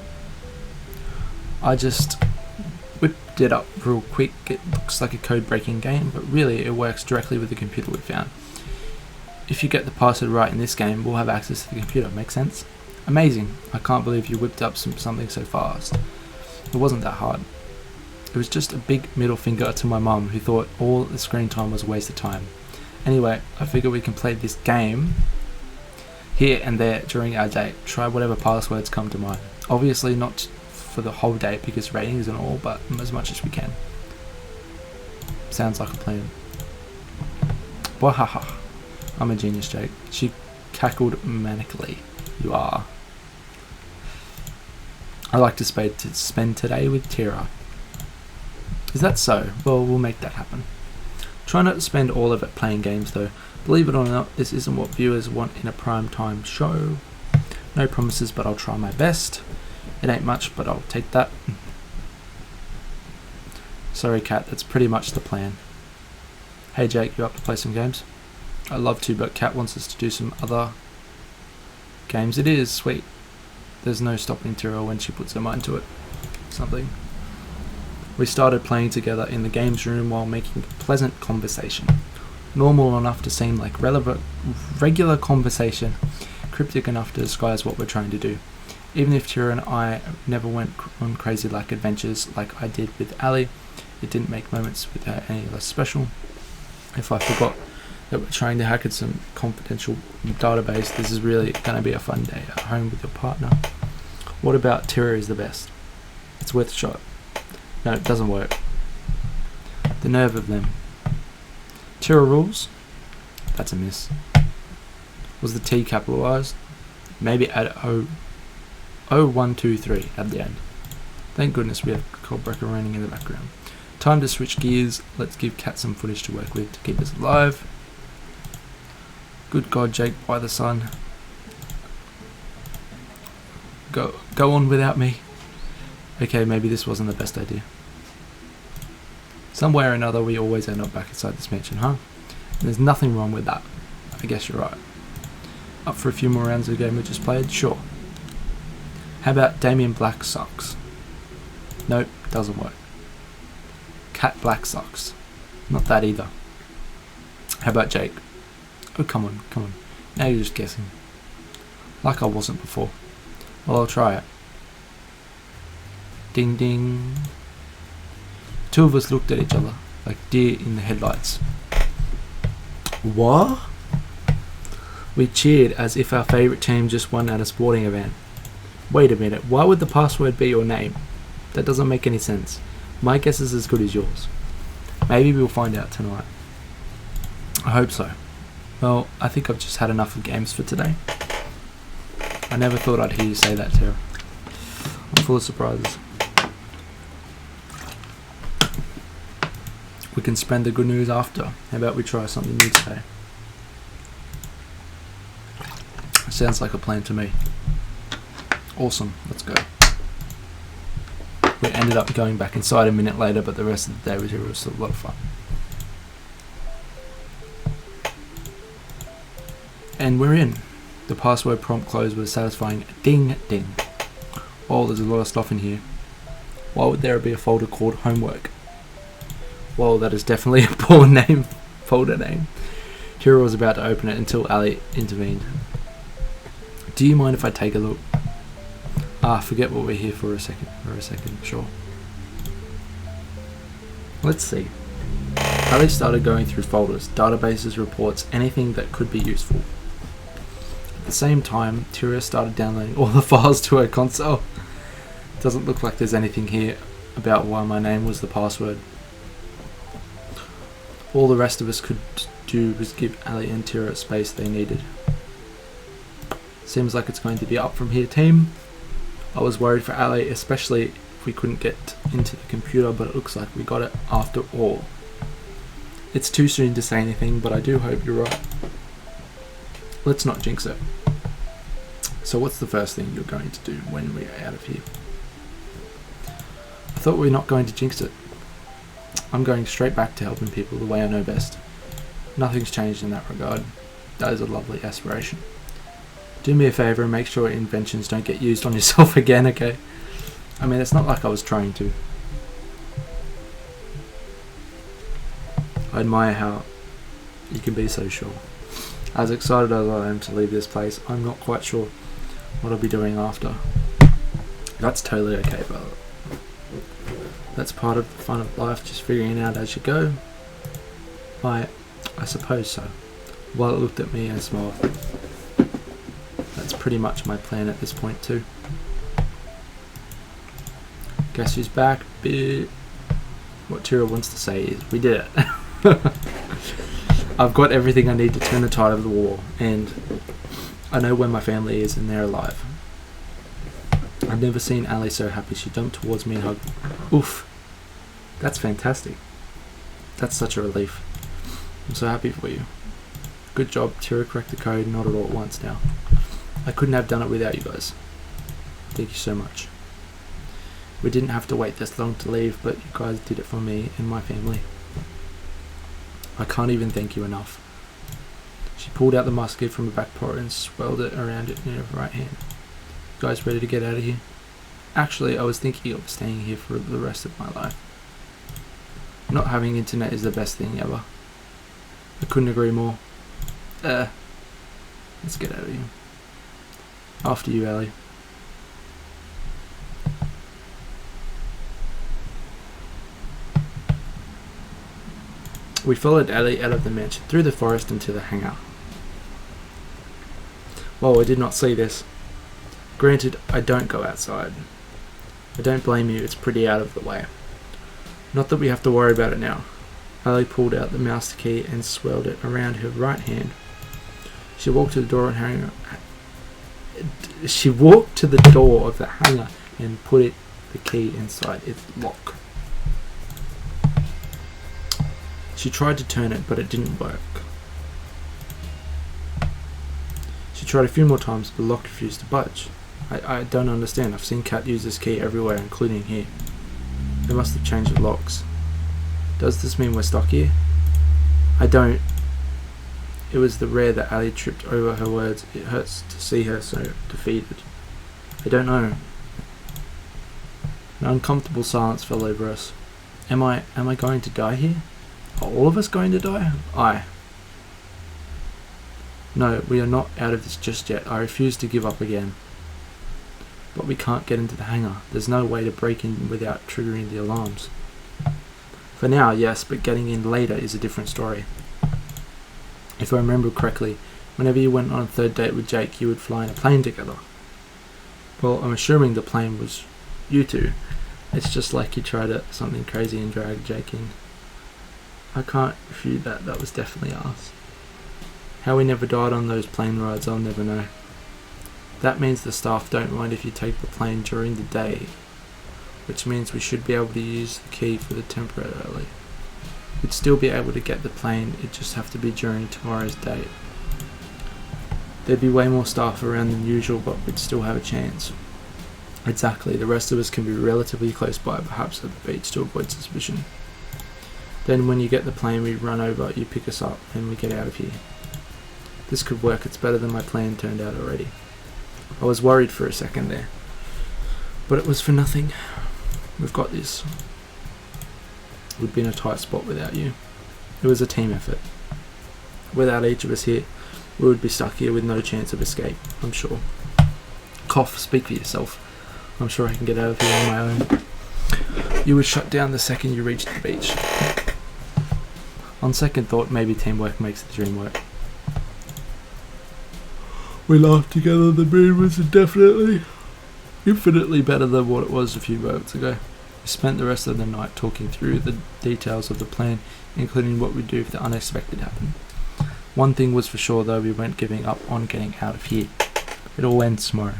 I just whipped it up real quick. It looks like a code breaking game, but really it works directly with the computer we found. If you get the password right in this game, we'll have access to the computer. Make sense? Amazing. I can't believe you whipped up something so fast. It wasn't that hard. It was just a big middle finger to my mum, who thought all the screen time was a waste of time. Anyway, I figure we can play this game here and there during our day. Try whatever passwords come to mind. Obviously not for the whole day because ratings and all, but as much as we can. Sounds like a plan. Wahaha. I'm a genius, Jake. She cackled manically. You are. I like to spend today with Tira. Is that so? Well, we'll make that happen. Try not to spend all of it playing games though. Believe it or not, this isn't what viewers want in a prime time show. No promises, but I'll try my best. It ain't much, but I'll take that. Sorry, Kat, that's pretty much the plan. Hey Jake, you up to play some games? I'd love to, but Kat wants us to do some other games. It is, sweet. There's no stopping Tira when she puts her mind to it. Something. We started playing together in the games room while making pleasant conversation. Normal enough to seem like regular conversation, cryptic enough to disguise what we're trying to do. Even if Tira and I never went on crazy like adventures like I did with Ali, it didn't make moments with her any less special. If I forgot that we're trying to hack at some confidential database, this is really going to be a fun day at home with your partner. What about Tira is the best? It's worth a shot. No, it doesn't work. The nerve of them. Tira rules? That's a miss. Was the T capitalized? Maybe add 0123 at the end. Thank goodness we have Codebreaker running in the background. Time to switch gears. Let's give Kat some footage to work with to keep us alive. Good God, Jake, by the sun. Go on without me. Okay, maybe this wasn't the best idea. Some way or another, we always end up back inside this mansion, huh? And there's nothing wrong with that. I guess you're right. Up for a few more rounds of the game we just played? Sure. How about Damien Black Socks? Nope, doesn't work. Cat Black Socks. Not that either. How about Jake? Oh, come on. Now you're just guessing. Like I wasn't before. Well, I'll try it. Ding ding. Two of us looked at each other like deer in the headlights. What? We cheered as if our favourite team just won at a sporting event. Wait a minute, why would the password be your name? That doesn't make any sense. My guess is as good as yours. Maybe we'll find out tonight. I hope so. Well, I think I've just had enough of games for today. I never thought I'd hear you say that, Tara. I'm full of surprises. We can spread the good news after. How about we try something new today? Sounds like a plan to me. Awesome, let's go. We ended up going back inside a minute later, but the rest of the day was still a lot of fun. And we're in. The password prompt closed with a satisfying ding ding. Oh, there's a lot of stuff in here. Why would there be a folder called homework? Well, that is definitely a poor folder name. Tira was about to open it until Ali intervened. Do you mind if I take a look? Forget what we're here for a second. Sure. Let's see. Ali started going through folders, databases, reports, anything that could be useful. At the same time, Tira started downloading all the files to her console. Doesn't look like there's anything here about why my name was the password. All the rest of us could do was give Ali and Tira space they needed. Seems like it's going to be up from here, team. I was worried for Ali, especially if we couldn't get into the computer, but it looks like we got it after all. It's too soon to say anything, but I do hope you're right. Let's not jinx it. So what's the first thing you're going to do when we are out of here? I thought we were not going to jinx it. I'm going straight back to helping people the way I know best. Nothing's changed in that regard. That is a lovely aspiration. Do me a favour and make sure inventions don't get used on yourself again, okay? I mean, it's not like I was trying to. I admire how you can be so sure. As excited as I am to leave this place, I'm not quite sure what I'll be doing after. That's totally okay, brother. That's part of the fun of life, just figuring out as you go. I suppose so. Well, it looked at me and smiled. That's pretty much my plan at this point too. Guess who's back? What Tira wants to say is, we did it. I've got everything I need to turn the tide of the war, and I know where my family is and they're alive. I've never seen Ali so happy. She jumped towards me and hugged. Oof. That's fantastic. That's such a relief. I'm so happy for you. Good job. Tira cracked the code, not at all at once now. I couldn't have done it without you guys. Thank you so much. We didn't have to wait this long to leave, but you guys did it for me and my family. I can't even thank you enough. She pulled out the musket from her back pocket and swirled it around it in her right hand. You guys ready to get out of here? Actually, I was thinking of staying here for the rest of my life. Not having internet is the best thing ever. I couldn't agree more. Let's get out of here. After you, Ellie. We followed Ellie out of the mansion, through the forest and to the hangar. Well, I did not see this. Granted, I don't go outside. I don't blame you, it's pretty out of the way. Not that we have to worry about it now. Ellie pulled out the mouse key and swirled it around her right hand. She walked to the door of the hangar and put the key inside its lock. She tried to turn it, but it didn't work. She tried a few more times, but the lock refused to budge. I don't understand. I've seen Kat use this key everywhere, including here. They must have changed the locks. Does this mean we're stuck here? I don't. It was the rare that Ali tripped over her words. It hurts to see her so defeated. I don't know. An uncomfortable silence fell over us. Am I going to die here? Are all of us going to die? No, we are not out of this just yet. I refuse to give up again. But we can't get into the hangar. There's no way to break in without triggering the alarms. For now, yes, but getting in later is a different story. If I remember correctly, whenever you went on a third date with Jake, you would fly in a plane together. Well, I'm assuming the plane was you two. It's just like you tried something crazy and dragged Jake in. I can't refute that. That was definitely us. How we never died on those plane rides, I'll never know. That means the staff don't mind if you take the plane during the day, which means we should be able to use the key for the temporarily. We'd still be able to get the plane, it'd just have to be during tomorrow's date. There'd be way more staff around than usual, but we'd still have a chance. Exactly, the rest of us can be relatively close by, perhaps at the beach to avoid suspicion. Then when you get the plane, we run over, you pick us up, and we get out of here. This could work, it's better than my plan turned out already. I was worried for a second there, but it was for nothing. We've got this. We'd be in a tight spot without you. It was a team effort. Without each of us here, we would be stuck here with no chance of escape, I'm sure. Cough, speak for yourself. I'm sure I can get out of here on my own. You would shut down the second you reached the beach. On second thought, maybe teamwork makes the dream work. We laughed together, the mood was infinitely better than what it was a few moments ago. We spent the rest of the night talking through the details of the plan, including what we'd do if the unexpected happened. One thing was for sure though, we weren't giving up on getting out of here. It all ends tomorrow.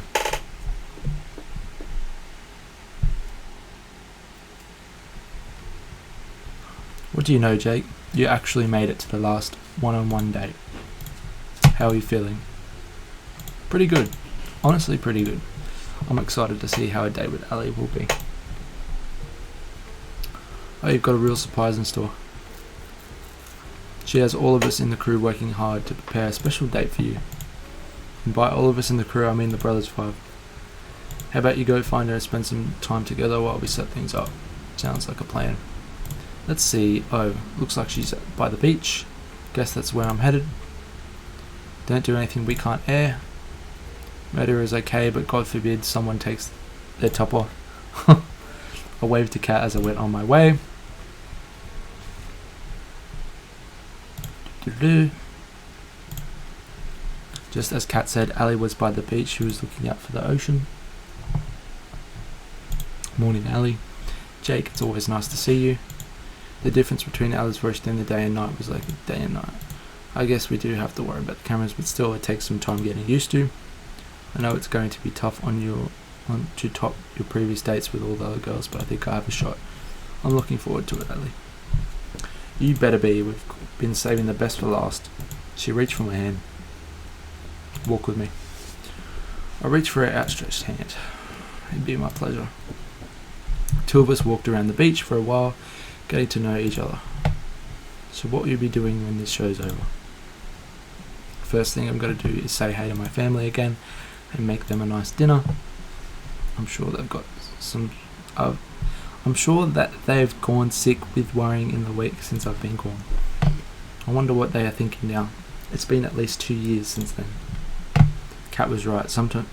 What do you know, Jake? You actually made it to the last one-on-one date. How are you feeling? Pretty good. Honestly, pretty good. I'm excited to see how a date with Ali will be. Oh, you've got a real surprise in store. She has all of us in the crew working hard to prepare a special date for you. And by all of us in the crew, I mean the Brothers 5. How about you go find her and spend some time together while we set things up? Sounds like a plan. Let's see. Oh, looks like she's by the beach. Guess that's where I'm headed. Don't do anything we can't air. Murder is okay, but God forbid someone takes their top off. I waved to Kat as I went on my way. Just as Kat said, Ali was by the beach. She was looking out for the ocean. Morning, Ali. Jake, it's always nice to see you. The difference between Ali's roast and the day and night was like a day and night. I guess we do have to worry about the cameras, but still it takes some time getting used to. I know it's going to be tough to top your previous dates with all the other girls, but I think I have a shot. I'm looking forward to it, Ali. You better be. We've been saving the best for last. She reached for my hand. Walk with me. I reached for her outstretched hand. It'd be my pleasure. Two of us walked around the beach for a while, getting to know each other. So what will you be doing when this show's over? First thing I'm going to do is say hey to my family again and make them a nice dinner. I'm sure they've got some... I'm sure that they've gone sick with worrying in the week since I've been gone. I wonder what they are thinking now. It's been at least 2 years since then. Kat was right. Sometimes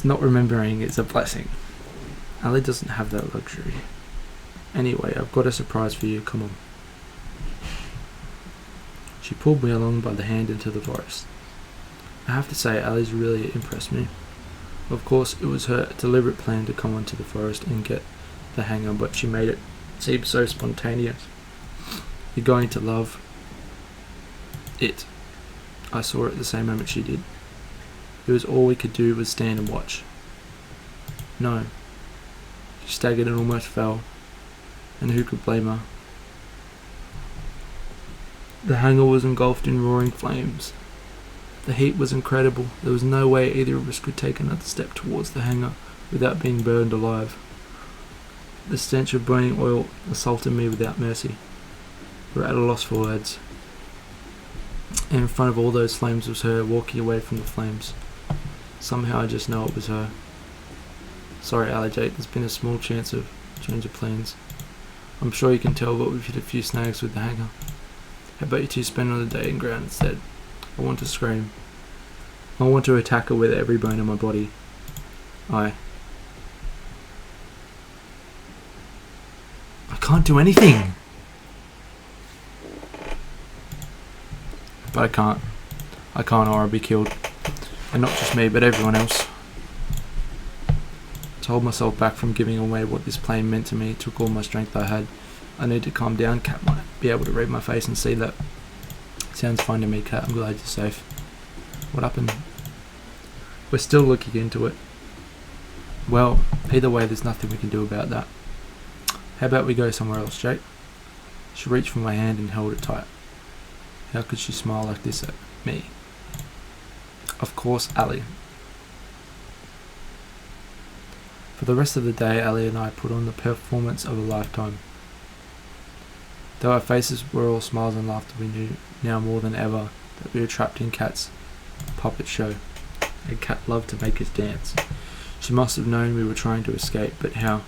not remembering is a blessing. Ali doesn't have that luxury. Anyway, I've got a surprise for you. Come on. She pulled me along by the hand into the forest. I have to say, Ali's really impressed me. Of course, it was her deliberate plan to come onto the forest and get the hang on, but she made it seem so spontaneous. You're going to love it. I saw it the same moment she did. It was all we could do was stand and watch. No. She staggered and almost fell. And who could blame her? The hangar was engulfed in roaring flames. The heat was incredible. There was no way either of us could take another step towards the hangar without being burned alive. The stench of burning oil assaulted me without mercy. We were at a loss for words. And in front of all those flames was her walking away from the flames. Somehow I just know it was her. Sorry, Ali Jake, there's been a small chance of change of plans. I'm sure you can tell, but we've hit a few snags with the hangar. How about you two spend another day in ground instead? I want to scream. I want to attack her with every bone in my body. I can't do anything! But I can't. I can't or I'll be killed. And not just me, but everyone else. To hold myself back from giving away what this plane meant to me took all my strength I had. I need to calm down. Kat might be able to read my face and see that. Sounds fine to me, Kat. I'm glad you're safe. What happened? We're still looking into it. Well, either way, there's nothing we can do about that. How about we go somewhere else, Jake? She reached for my hand and held it tight. How could she smile like this at me? Of course, Ali. For the rest of the day, Ali and I put on the performance of a lifetime. Though our faces were all smiles and laughter, we knew now more than ever that we were trapped in Kat's puppet show, and Kat loved to make us dance. She must have known we were trying to escape, but how?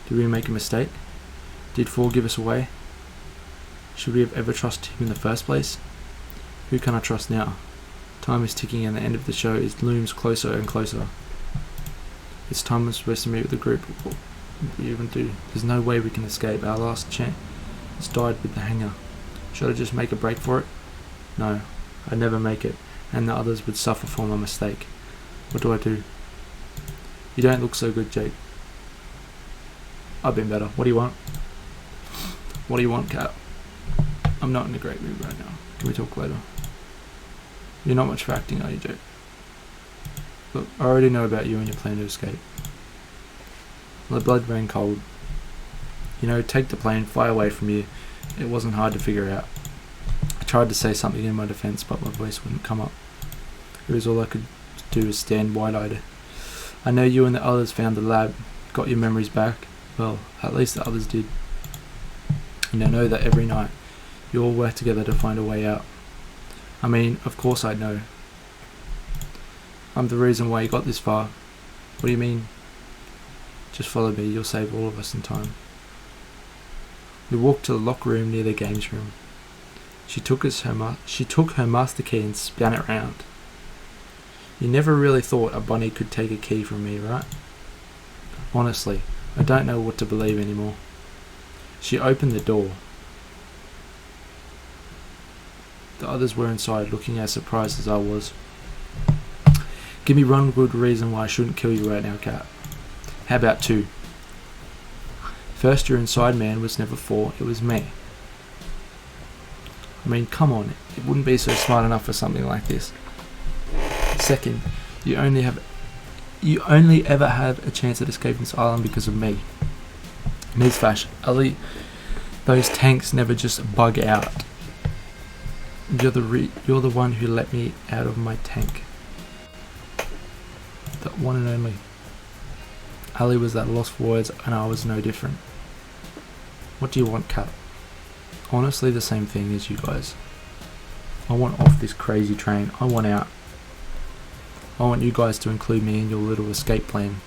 Did we make a mistake? Did Fall give us away? Should we have ever trusted him in the first place? Who can I trust now? Time is ticking and the end of the show looms closer and closer. It's time we're supposed to meet with the group. What do we even do? There's no way we can escape. Our last chance died with the hangar. Should I just make a break for it? No, I'd never make it, and the others would suffer for my mistake. What do I do? You don't look so good, Jake. I've been better. What do you want? What do you want, Kat? I'm not in a great mood right now. Can we talk later? You're not much for acting, are you, Jake? Look, I already know about you and your plan to escape. My blood ran cold. take the plane, fly away from you. It wasn't hard to figure out. I tried to say something in my defense, but my voice wouldn't come up. It was all I could do was stand wide-eyed. I know you and the others found the lab, got your memories back. Well, at least the others did. And I know that every night you all work together to find a way out. I mean, of course I know. I'm the reason why you got this far. What do you mean? Just follow me, you'll save all of us in time. We walked to the locker room near the games room. She took her master key and spun it round. You never really thought a bunny could take a key from me, right? Honestly, I don't know what to believe anymore. She opened the door. The others were inside, looking as surprised as I was. Give me one good reason why I shouldn't kill you right now, Cat. How about two? First, your inside man was never for, it was me. I mean, come on, it wouldn't be so smart enough for something like this. Second, you only ever have a chance at escaping this island because of me. Newsflash, Ellie, those tanks never just bug out. You're the one who let me out of my tank. The one and only. Ali was at lost for words, and I was no different. What do you want, Cat? Honestly, the same thing as you guys. I want off this crazy train. I want out. I want you guys to include me in your little escape plan.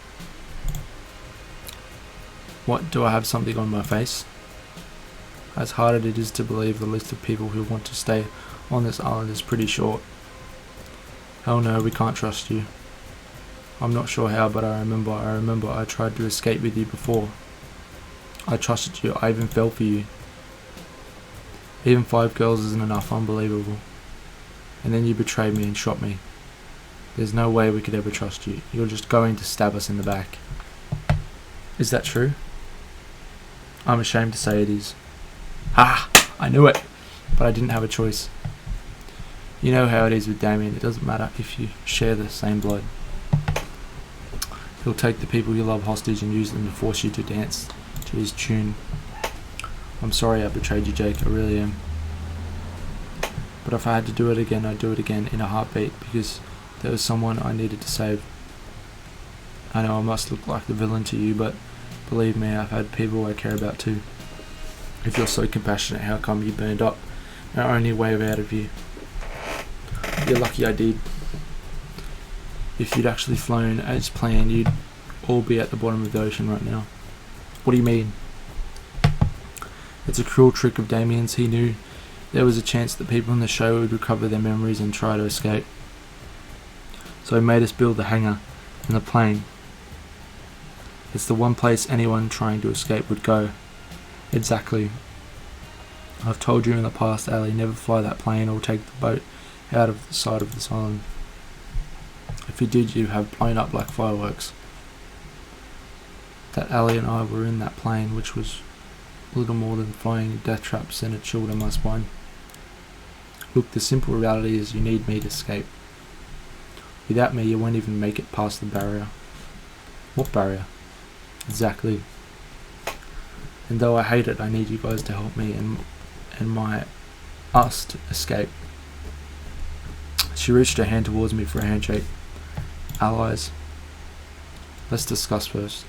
What, do I have something on my face? As hard as it is to believe, the list of people who want to stay on this island is pretty short. Hell no, we can't trust you. I'm not sure how, but I remember I tried to escape with you before. I trusted you, I even fell for you. Even 5 girls isn't enough, unbelievable. And then you betrayed me and shot me. There's no way we could ever trust you. You're just going to stab us in the back. Is that true? I'm ashamed to say it is. Ah! I knew it! But I didn't have a choice. You know how it is with Damien, it doesn't matter if you share the same blood. He'll take the people you love hostage and use them to force you to dance to his tune. I'm sorry I betrayed you, Jake, I really am. But if I had to do it again, I'd do it again in a heartbeat, because there was someone I needed to save. I know I must look like the villain to you, but believe me, I've had people I care about too. If you're so compassionate, how come you burned up our only way out of you? You're lucky I did. If you'd actually flown as planned, you'd all be at the bottom of the ocean right now. What do you mean? It's a cruel trick of Damien's. He knew there was a chance that people in the show would recover their memories and try to escape. So he made us build the hangar and the plane. It's the one place anyone trying to escape would go. Exactly. I've told you in the past, Ali, never fly that plane or take the boat out of the side of this island. If you did, you'd have blown up like fireworks. That Ali and I were in that plane, which was little more than flying death traps, sent a chill down my spine. Look, the simple reality is you need me to escape. Without me, you won't even make it past the barrier. What barrier? Exactly. And though I hate it, I need you guys to help me and us to escape. She reached her hand towards me for a handshake. Allies. Let's discuss first.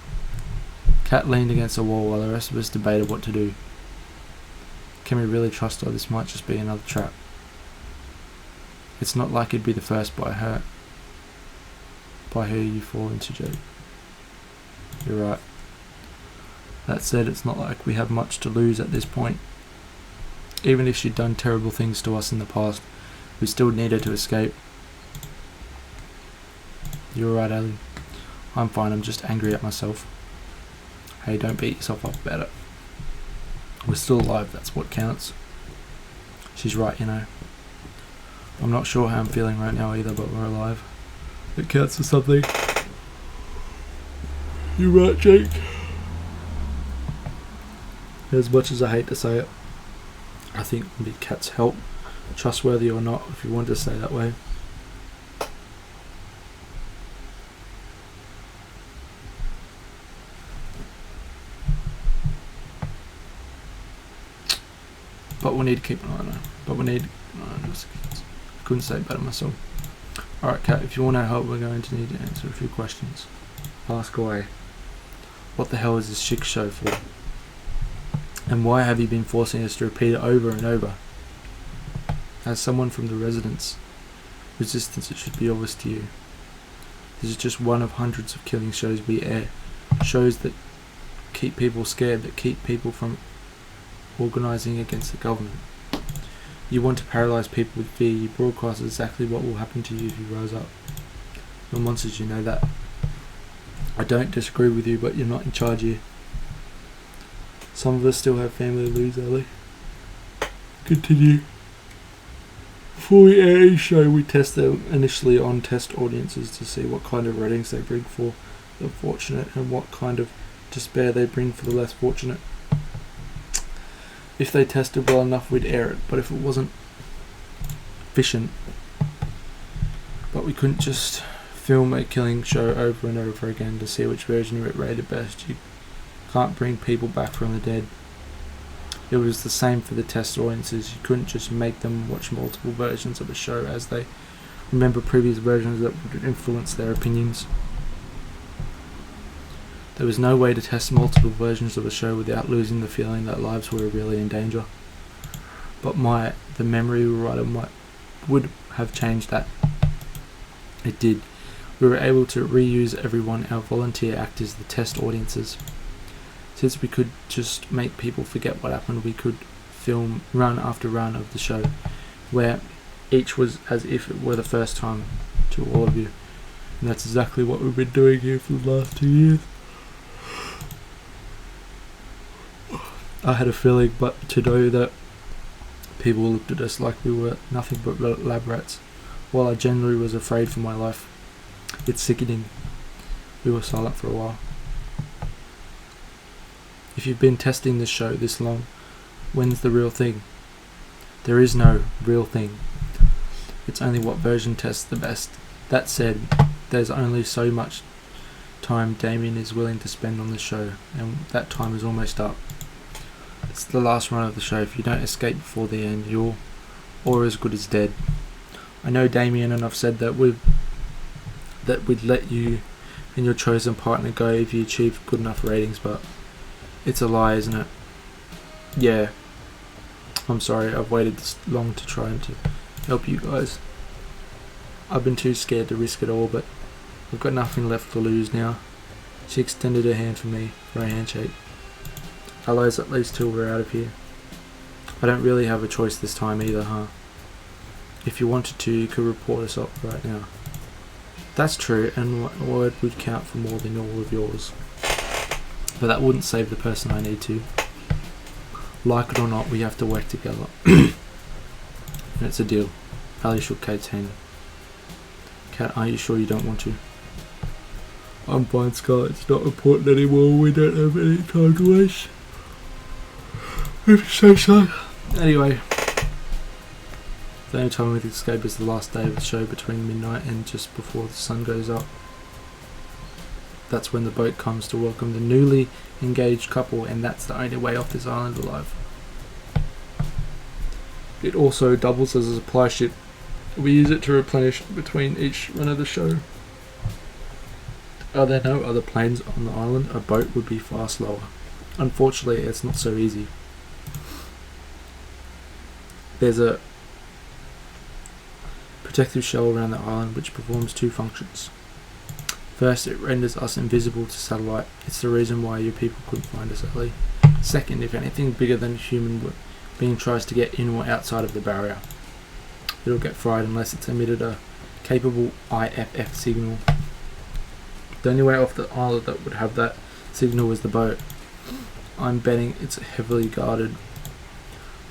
Kat leaned against the wall while the rest of us debated what to do. Can we really trust her? This might just be another trap. It's not like it'd be the first by her you fall into, Jake. You're right. That said, it's not like we have much to lose at this point. Even if she'd done terrible things to us in the past, we still need her to escape. You're right, Ali. I'm fine, I'm just angry at myself. Hey, don't beat yourself up about it. We're still alive, that's what counts. She's right, you know. I'm not sure how I'm feeling right now either, but we're alive. It counts for something. You're right, Jake. As much as I hate to say it, I think with Kat's help, trustworthy or not, if you want to say that way. But we'll need to keep an eye on her. I couldn't say it better myself. Alright, Kat, if you want our help, we're going to need to answer a few questions. Ask away. What the hell is this chick show for? And why have you been forcing us to repeat it over and over? As someone from the residence resistance, it should be obvious to you. This is just one of hundreds of killing shows we air. Shows that keep people scared, that keep people from organising against the government. You want to paralyse people with fear. You broadcast exactly what will happen to you if you rise up. You're monsters, you know that. I don't disagree with you, but you're not in charge here. Some of us still have family to lose, Ellie. Continue. Before we air each show, we test them initially on test audiences to see what kind of ratings they bring for the fortunate and what kind of despair they bring for the less fortunate. If they tested well enough, we'd air it, but if it wasn't efficient, but we couldn't just film a killing show over and over again to see which version it rated best. You can't bring people back from the dead. It was the same for the test audiences. You couldn't just make them watch multiple versions of a show as they remember previous versions that would influence their opinions. There was no way to test multiple versions of a show without losing the feeling that lives were really in danger. But the memory writer would have changed that. It did. We were able to reuse everyone, our volunteer actors, the test audiences. Since we could just make people forget what happened, we could film run after run of the show, where each was as if it were the first time to all of you. And that's exactly what we've been doing here for the last 2 years. I had a feeling, but to know that people looked at us like we were nothing but lab rats, while I genuinely was afraid for my life. It's sickening. We were silent for a while. If you've been testing this show this long, when's the real thing? There is no real thing. It's only what version tests the best. That said, there's only so much time Damien is willing to spend on the show, and that time is almost up. It's the last run of the show. If you don't escape before the end, you're or as good as dead. I know Damien, and I've said that we'd let you and your chosen partner go if you achieve good enough ratings, but it's a lie, isn't it? Yeah. I'm sorry, I've waited this long to try and to help you guys. I've been too scared to risk it all, but I've got nothing left to lose now. She extended her hand for me for a handshake. Hello's at least till we're out of here. I don't really have a choice this time either, huh? If you wanted to, you could report us up right now. That's true, and one word would count for more than all of yours. But that wouldn't save the person I need to. Like it or not, we have to work together. And it's a deal. Ali shook Kate's hand. Kat, are you sure you don't want to? I'm fine, Scarlett. It's not important anymore. We don't have any time to waste. If you say so. Anyway. The only time we can escape is the last day of the show between midnight and just before the sun goes up. That's when the boat comes to welcome the newly engaged couple, and that's the only way off this island alive. It also doubles as a supply ship. We use it to replenish between each run of the show. Are there no other planes on the island? A boat would be far slower. Unfortunately, it's not so easy. There's a protective shell around the island which performs two functions. First, it renders us invisible to satellite. It's the reason why your people couldn't find us early. Second, if anything bigger than a human being tries to get in or outside of the barrier, it'll get fried unless it's emitted a capable IFF signal. The only way off the island that would have that signal was the boat. I'm betting it's heavily guarded.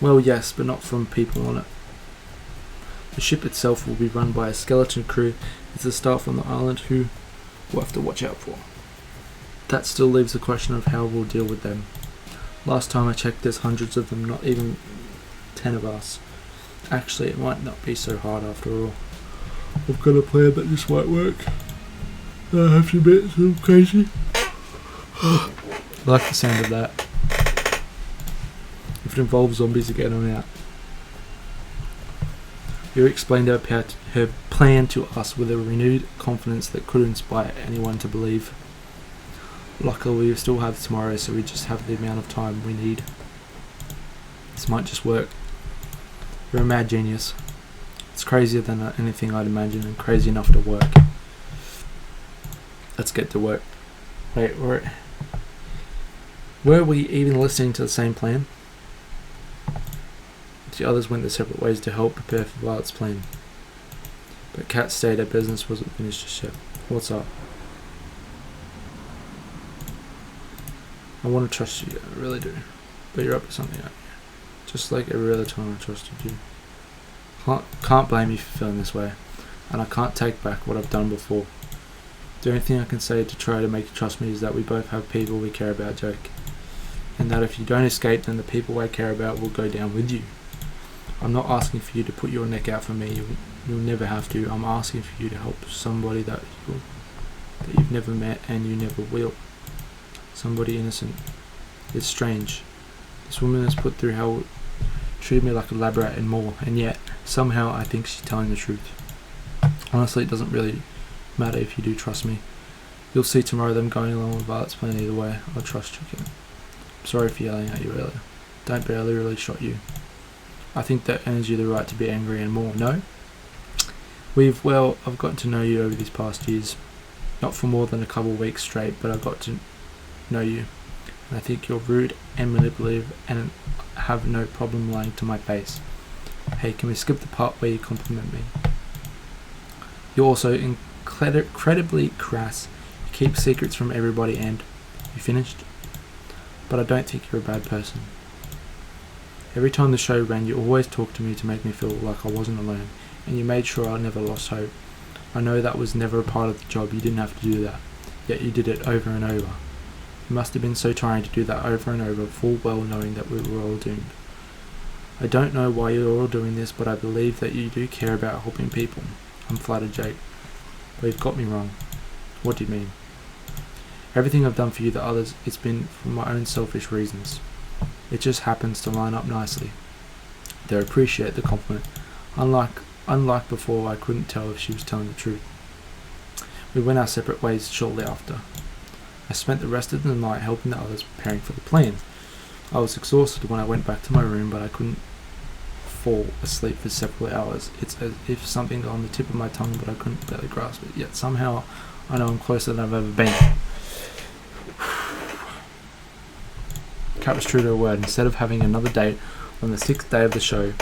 Well, yes, but not from people on it. The ship itself will be run by a skeleton crew. It's the staff on the island who we'll have to watch out for. That still leaves the question of how we'll deal with them. Last time I checked, there's hundreds of them, not even 10 of us. Actually, it might not be so hard after all. I've got a plan that just won't work. I have to admit, it's a little crazy. I like the sound of that. If it involves zombies again, I'm out. Yuri explained her plan to us with a renewed confidence that could inspire anyone to believe. Luckily, we still have tomorrow, so we just have the amount of time we need. This might just work. You're a mad genius. It's crazier than anything I'd imagine, and crazy enough to work. Let's get to work. Wait, were we even listening to the same plan? The others went their separate ways to help prepare for Violet's plan. But Kat stayed, her business wasn't finished just yet. What's up? I want to trust you, I really do. But you're up to something, aren't you? Just like every other time I trusted you. Can't blame you for feeling this way. And I can't take back what I've done before. The only thing I can say to try to make you trust me is that we both have people we care about, Jake. And that if you don't escape, then the people I care about will go down with you. I'm not asking for you to put your neck out for me. You'll never have to. I'm asking for you to help somebody that you've never met and you never will. Somebody innocent. It's strange. This woman has put through hell, treated me like a lab rat and more, and yet somehow I think she's telling the truth. Honestly, it doesn't really matter if you do trust me. You'll see tomorrow them going along with Violet's plan either way. I trust you, Kim. I'm sorry for yelling at you earlier. Don't barely really shot you. I think that earns you the right to be angry and more, no? I've gotten to know you over these past years. Not for more than a couple of weeks straight, but I've got to know you. And I think you're rude and manipulative and have no problem lying to my face. Hey, can we skip the part where you compliment me? You're also incredibly crass. You keep secrets from everybody and... You finished? But I don't think you're a bad person. Every time the show ran, you always talked to me to make me feel like I wasn't alone, and you made sure I never lost hope. I know that was never a part of the job, you didn't have to do that, yet you did it over and over. It must have been so tiring to do that over and over, full well knowing that we were all doomed. I don't know why you're all doing this, but I believe that you do care about helping people. I'm flattered, Jake. But you've got me wrong. What do you mean? Everything I've done for you, the others, it's been for my own selfish reasons. It just happens to line up nicely. They appreciate the compliment. Unlike before, I couldn't tell if she was telling the truth. We went our separate ways shortly after. I spent the rest of the night helping the others preparing for the plan. I was exhausted when I went back to my room, but I couldn't fall asleep for several hours. It's as if something got on the tip of my tongue, but I couldn't barely grasp it. Yet somehow I know I'm closer than I've ever been. Kat was true to her word. Instead of having another date on the 6th day of the show,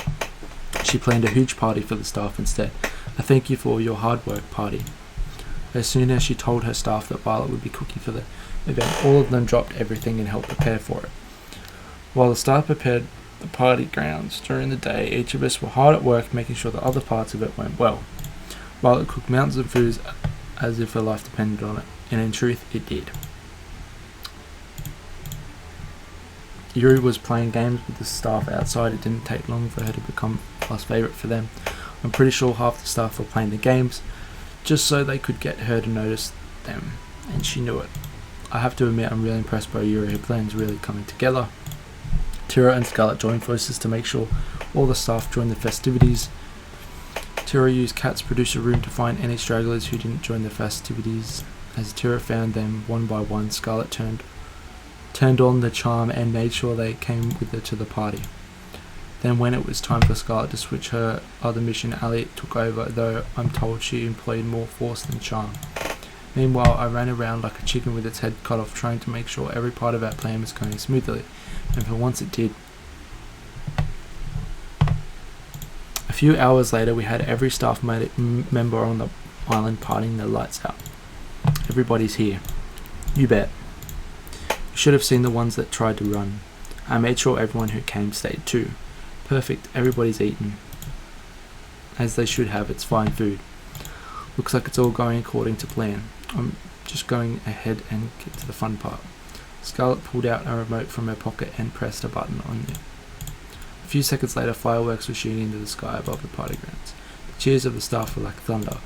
she planned a huge party for the staff instead. A thank you for all your hard work party. As soon as she told her staff that Violet would be cooking for the event, all of them dropped everything and helped prepare for it. While the staff prepared the party grounds during the day, each of us were hard at work making sure the other parts of it went well. Violet cooked mountains of food as if her life depended on it, and in truth, it did. Yuri was playing games with the staff outside. It didn't take long for her to become class favourite for them. I'm pretty sure half the staff were playing the games just so they could get her to notice them, and she knew it. I have to admit I'm really impressed by Yuri. Her plan's really coming together. Tira and Scarlett joined forces to make sure all the staff joined the festivities. Tira used Kat's producer room to find any stragglers who didn't join the festivities. As Tira found them one by one, Scarlett turned on the charm and made sure they came with her to the party. Then when it was time for Scarlett to switch her other mission, Ali took over, though I'm told she employed more force than charm. Meanwhile, I ran around like a chicken with its head cut off, trying to make sure every part of our plan was going smoothly, and for once it did. A few hours later, we had every staff member on the island partying their lights out. Everybody's here. You bet. You should have seen the ones that tried to run. I made sure everyone who came stayed too. Perfect, everybody's eaten. As they should have, it's fine food. Looks like it's all going according to plan. I'm just going ahead and get to the fun part. Scarlett pulled out a remote from her pocket and pressed a button on it. A few seconds later, fireworks were shooting into the sky above the party grounds. The cheers of the staff were like thunder.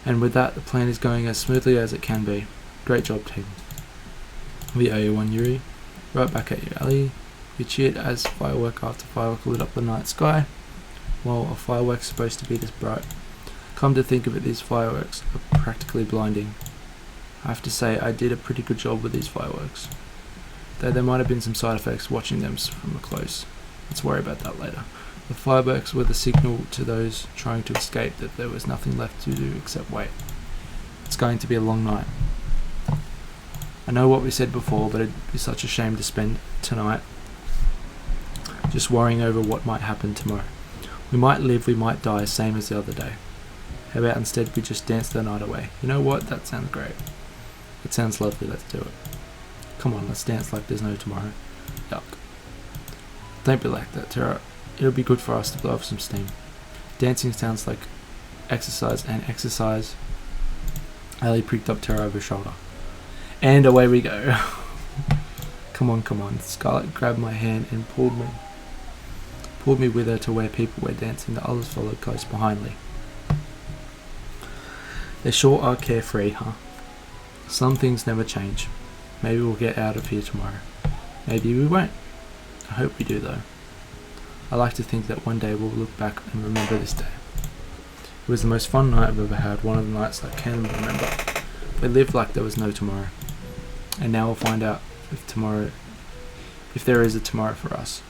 And with that, the plan is going as smoothly as it can be. Great job, team. We owe you one, Yuri. Right back at you, Ali. We cheered as firework after firework lit up the night sky. Well, a firework's supposed to be this bright. Come to think of it, these fireworks are practically blinding. I have to say, I did a pretty good job with these fireworks. Though there might have been some side effects watching them from a close. Let's worry about that later. The fireworks were the signal to those trying to escape that there was nothing left to do except wait. It's going to be a long night. I know what we said before, but it'd be such a shame to spend tonight just worrying over what might happen tomorrow. We might live, we might die, same as the other day. How about instead we just dance the night away? You know what? That sounds great. It sounds lovely, let's do it. Come on, let's dance like there's no tomorrow. Yuck. Don't be like that, Tara. It'll be good for us to blow off some steam. Dancing sounds like exercise, and exercise. Ali pricked up Tara over her shoulder. And away we go. Come on. Scarlett grabbed my hand and pulled me with her to where people were dancing. The others followed close behind me. They sure are carefree, huh? Some things never change. Maybe we'll get out of here tomorrow. Maybe we won't. I hope we do, though. I like to think that one day we'll look back and remember this day. It was the most fun night I've ever had, one of the nights I can remember. We lived like there was no tomorrow. And now we'll find out if there is a tomorrow for us.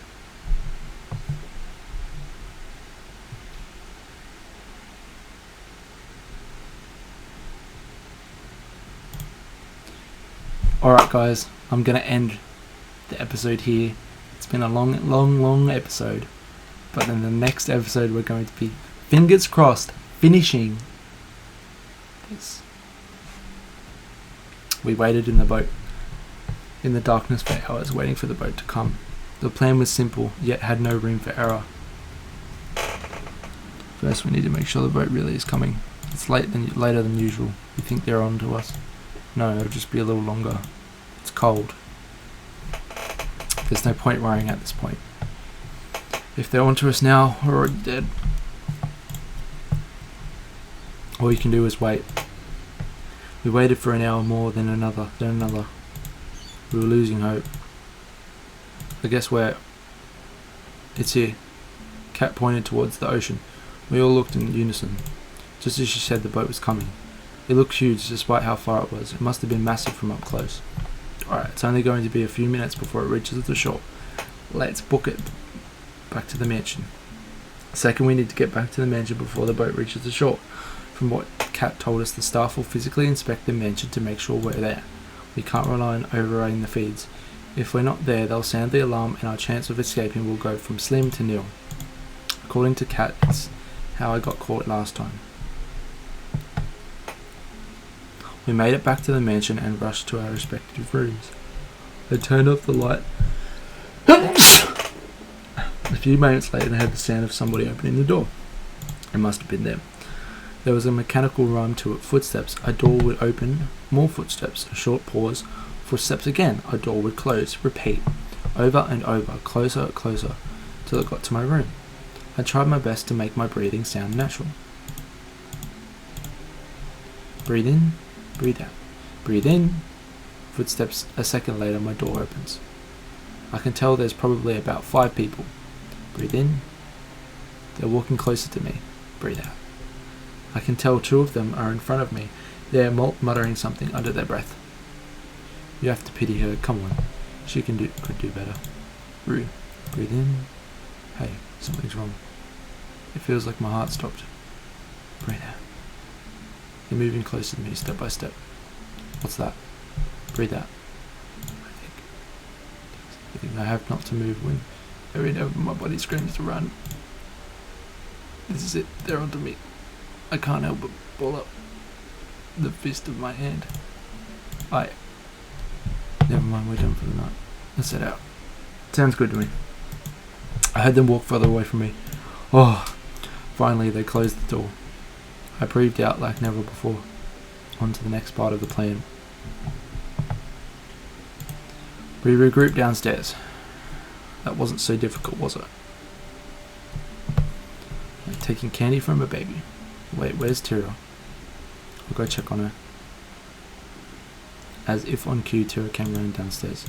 Alright guys, I'm going to end the episode here. It's been a long episode. But in the next episode we're going to be, fingers crossed, finishing this. We waited in the boat, in the darkness for hours, waiting for the boat to come. The plan was simple, yet had no room for error. First we need to make sure the boat really is coming. It's later than usual. You think they're on to us? No, it'll just be a little longer. It's cold. There's no point worrying at this point. If they're onto us now, we're already dead. All you can do is wait. We waited for an hour more, then another. We were losing hope. But guess where? It's here. Cat pointed towards the ocean. We all looked in unison. Just as she said, the boat was coming. It looked huge despite how far it was. It must have been massive from up close. Alright, it's only going to be a few minutes before it reaches the shore. Let's book it back to the mansion. Second, we need to get back to the mansion before the boat reaches the shore. From what Kat told us, the staff will physically inspect the mansion to make sure we're there. We can't rely on overriding the feeds. If we're not there, they'll sound the alarm and our chance of escaping will go from slim to nil. According to Kat, it's how I got caught last time. We made it back to the mansion and rushed to our respective rooms. I turned off the light. A few moments later, I heard the sound of somebody opening the door. It must have been them. There was a mechanical rhyme to it. Footsteps. A door would open. More footsteps. A short pause. Footsteps again. A door would close. Repeat. Over and over. Closer, till it got to my room. I tried my best to make my breathing sound natural. Breathe in. Breathe out. Breathe in. Footsteps. A second later, my door opens. I can tell there's probably about 5 people. Breathe in. They're walking closer to me. Breathe out. I can tell 2 of them are in front of me. They're muttering something under their breath. You have to pity her. Come on. She could do better. Breathe in. Hey, something's wrong. It feels like my heart stopped. Breathe out. They're moving closer to me, step by step. What's that? Breathe out. I think I have not to move when every nerve in my body screams to run. This is it. They're onto me. I can't help but ball up the fist of my hand. Never mind, we're done for the night. Let's head out. Sounds good to me. I heard them walk further away from me. Oh, finally they closed the door. I breathed out like never before. On to the next part of the plan. We regrouped downstairs. That wasn't so difficult, was it? Like taking candy from a baby. Wait, where's Tira? I'll go check on her. As if on cue, Tira came running downstairs.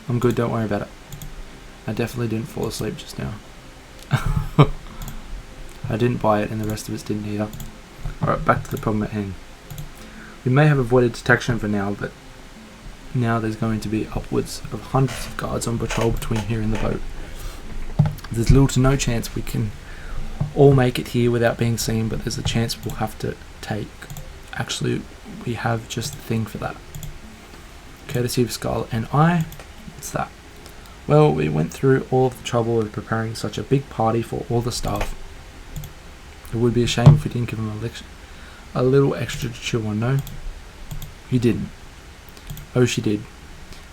I'm good, don't worry about it. I definitely didn't fall asleep just now. I didn't buy it, and the rest of us didn't either. Alright, back to the problem at hand. We may have avoided detection for now, but now there's going to be upwards of hundreds of guards on patrol between here and the boat. There's little to no chance we can all make it here without being seen, but there's a chance we'll have to take. Actually, we have just the thing for that. Courtesy of Scarlett and I, what's that? Well, we went through all of the trouble of preparing such a big party for all the staff. It would be a shame if we didn't give them a little extra to chew on, no? You didn't. Oh, she did.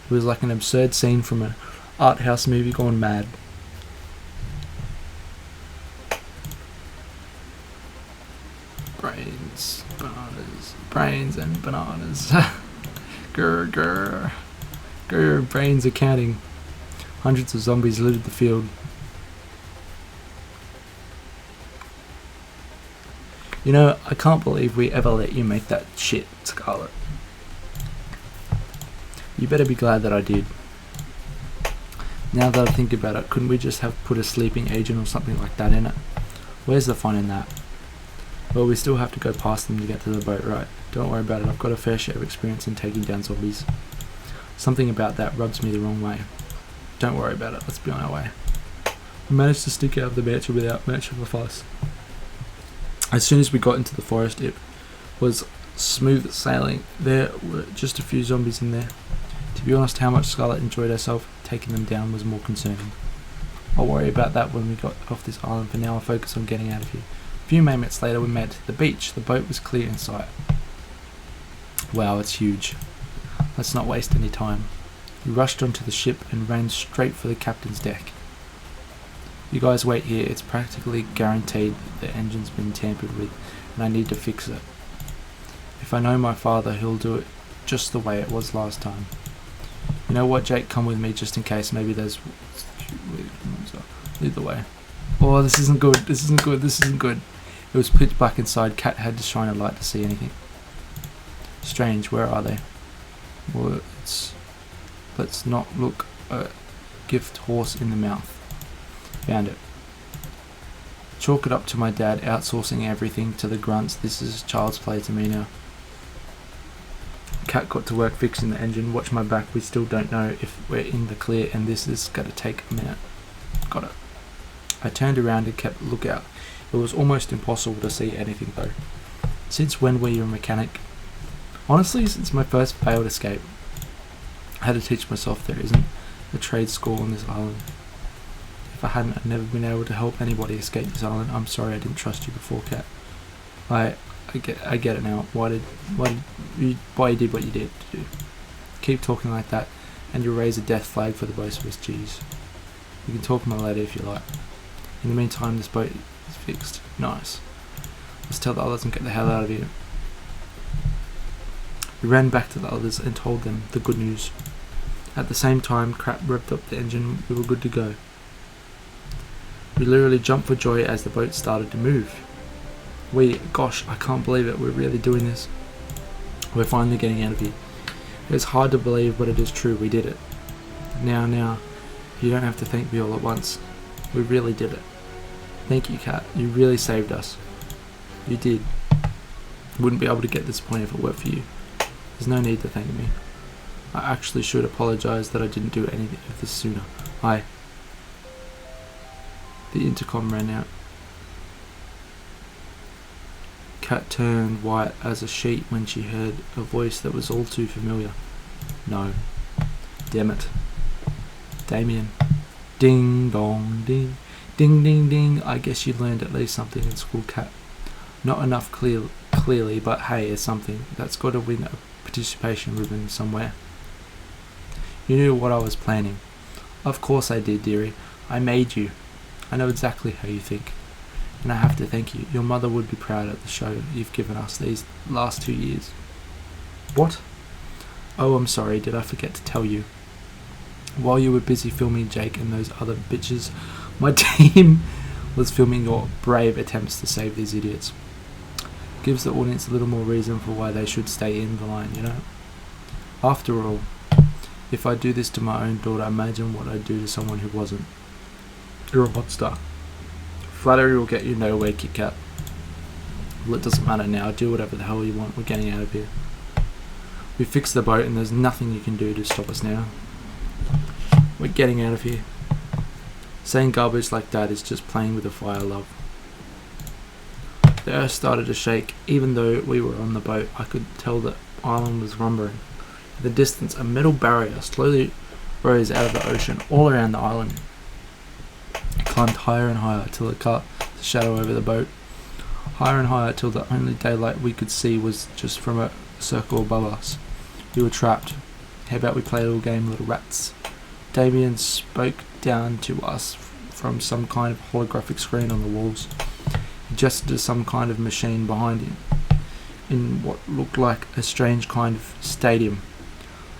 It was like an absurd scene from an art house movie gone mad. Brains and bananas. Grr, grr. Grr, brains are counting. Hundreds of zombies littered the field. You know, I can't believe we ever let you make that shit, Scarlett. You better be glad that I did. Now that I think about it, couldn't we just have put a sleeping agent or something like that in it? Where's the fun in that? Well, we still have to go past them to get to the boat, right? Don't worry about it, I've got a fair share of experience in taking down zombies. Something about that rubs me the wrong way. Don't worry about it, let's be on our way. We managed to stick out of the mansion without much of a fuss. As soon as we got into the forest, it was smooth sailing. There were just a few zombies in there. To be honest, how much Scarlett enjoyed herself taking them down was more concerning. I'll worry about that when we got off this island. For now, I'll focus on getting out of here. A few moments later, we met the beach. The boat was clear in sight. Wow, it's huge. Let's not waste any time. We rushed onto the ship and ran straight for the captain's deck. You guys wait here. It's practically guaranteed that the engine's been tampered with, and I need to fix it. If I know my father, he'll do it just the way it was last time. You know what, Jake? Come with me just in case. Maybe there's... Lead the way. Oh, this isn't good. This isn't good. This isn't good. It was pitch black inside. Cat had to shine a light to see anything. Strange. Where are they? Well, let's not look a gift horse in the mouth. Found it. Chalk it up to my dad outsourcing everything to the grunts. This is child's play to me now. Cat got to work fixing the engine. Watch my back. We still don't know if we're in the clear, and this is going to take a minute. Got it. I turned around and kept a lookout. It was almost impossible to see anything though. Since when were you a mechanic? Honestly, since my first failed escape. I had to teach myself there isn't a trade school on this island. If I hadn't, I'd never been able to help anybody escape this island. I'm sorry I didn't trust you before, Cat. I get it now. Why you did what you did to do. Keep talking like that, and you'll raise a death flag for the both of us. Jeez. You can talk to my lady if you like. In the meantime, this boat is fixed. Nice. Let's tell the others and get the hell out of here. We ran back to the others and told them the good news. At the same time, Crap revved up the engine. We were good to go. We literally jumped for joy as the boat started to move. Gosh, I can't believe it. We're really doing this. We're finally getting out of here. It's hard to believe, but it is true. We did it. Now, you don't have to thank me all at once. We really did it. Thank you, Cat. You really saved us. You did. Wouldn't be able to get this point if it weren't for you. There's no need to thank me. I actually should apologize that I didn't do anything of this sooner. The intercom ran out. Cat turned white as a sheet when she heard a voice that was all too familiar. No. Damn it. Damien. Ding dong ding. Ding ding ding. I guess you learned at least something in school, Cat. Not enough clearly, but hey, it's something. That's got to win a participation ribbon somewhere. You knew what I was planning. Of course I did, dearie. I made you. I know exactly how you think. And I have to thank you. Your mother would be proud of the show you've given us these last 2 years. What? Oh, I'm sorry. Did I forget to tell you? While you were busy filming Jake and those other bitches, my team was filming your brave attempts to save these idiots. Gives the audience a little more reason for why they should stay in the line, you know? After all, If I do this to my own daughter, imagine what I'd do to someone who wasn't. You're a monster. Flattery will get you nowhere, Kit Kat. Well, it doesn't matter now. Do whatever the hell you want. We're getting out of here. We fixed the boat and there's nothing you can do to stop us now. We're getting out of here. Saying garbage like that is just playing with the fire, love. The earth started to shake. Even though we were on the boat, I could tell the island was rumbling. In the distance, a metal barrier slowly rose out of the ocean all around the island. It climbed higher and higher till it cut the shadow over the boat. Higher and higher till the only daylight we could see was just from a circle above us. We were trapped. How about we play a little game, little rats? Damien spoke down to us from some kind of holographic screen on the walls. He gestured to some kind of machine behind him, in what looked like a strange kind of stadium.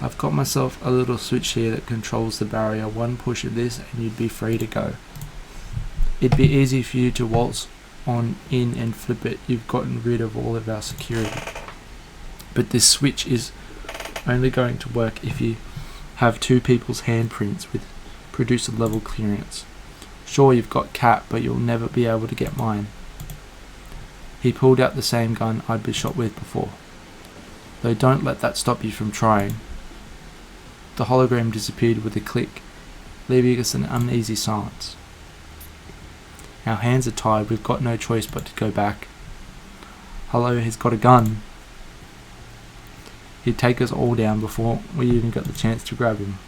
I've got myself a little switch here that controls the barrier. One push of this and you'd be free to go. It'd be easy for you to waltz on in and flip it. You've gotten rid of all of our security. But this switch is only going to work if you have two people's handprints with producer level clearance. Sure, you've got Cat, but you'll never be able to get mine. He pulled out the same gun I'd been shot with before. Though don't let that stop you from trying. The hologram disappeared with a click, leaving us in uneasy silence. Our hands are tied, we've got no choice but to go back. Hello, he's got a gun. He'd take us all down before we even got the chance to grab him.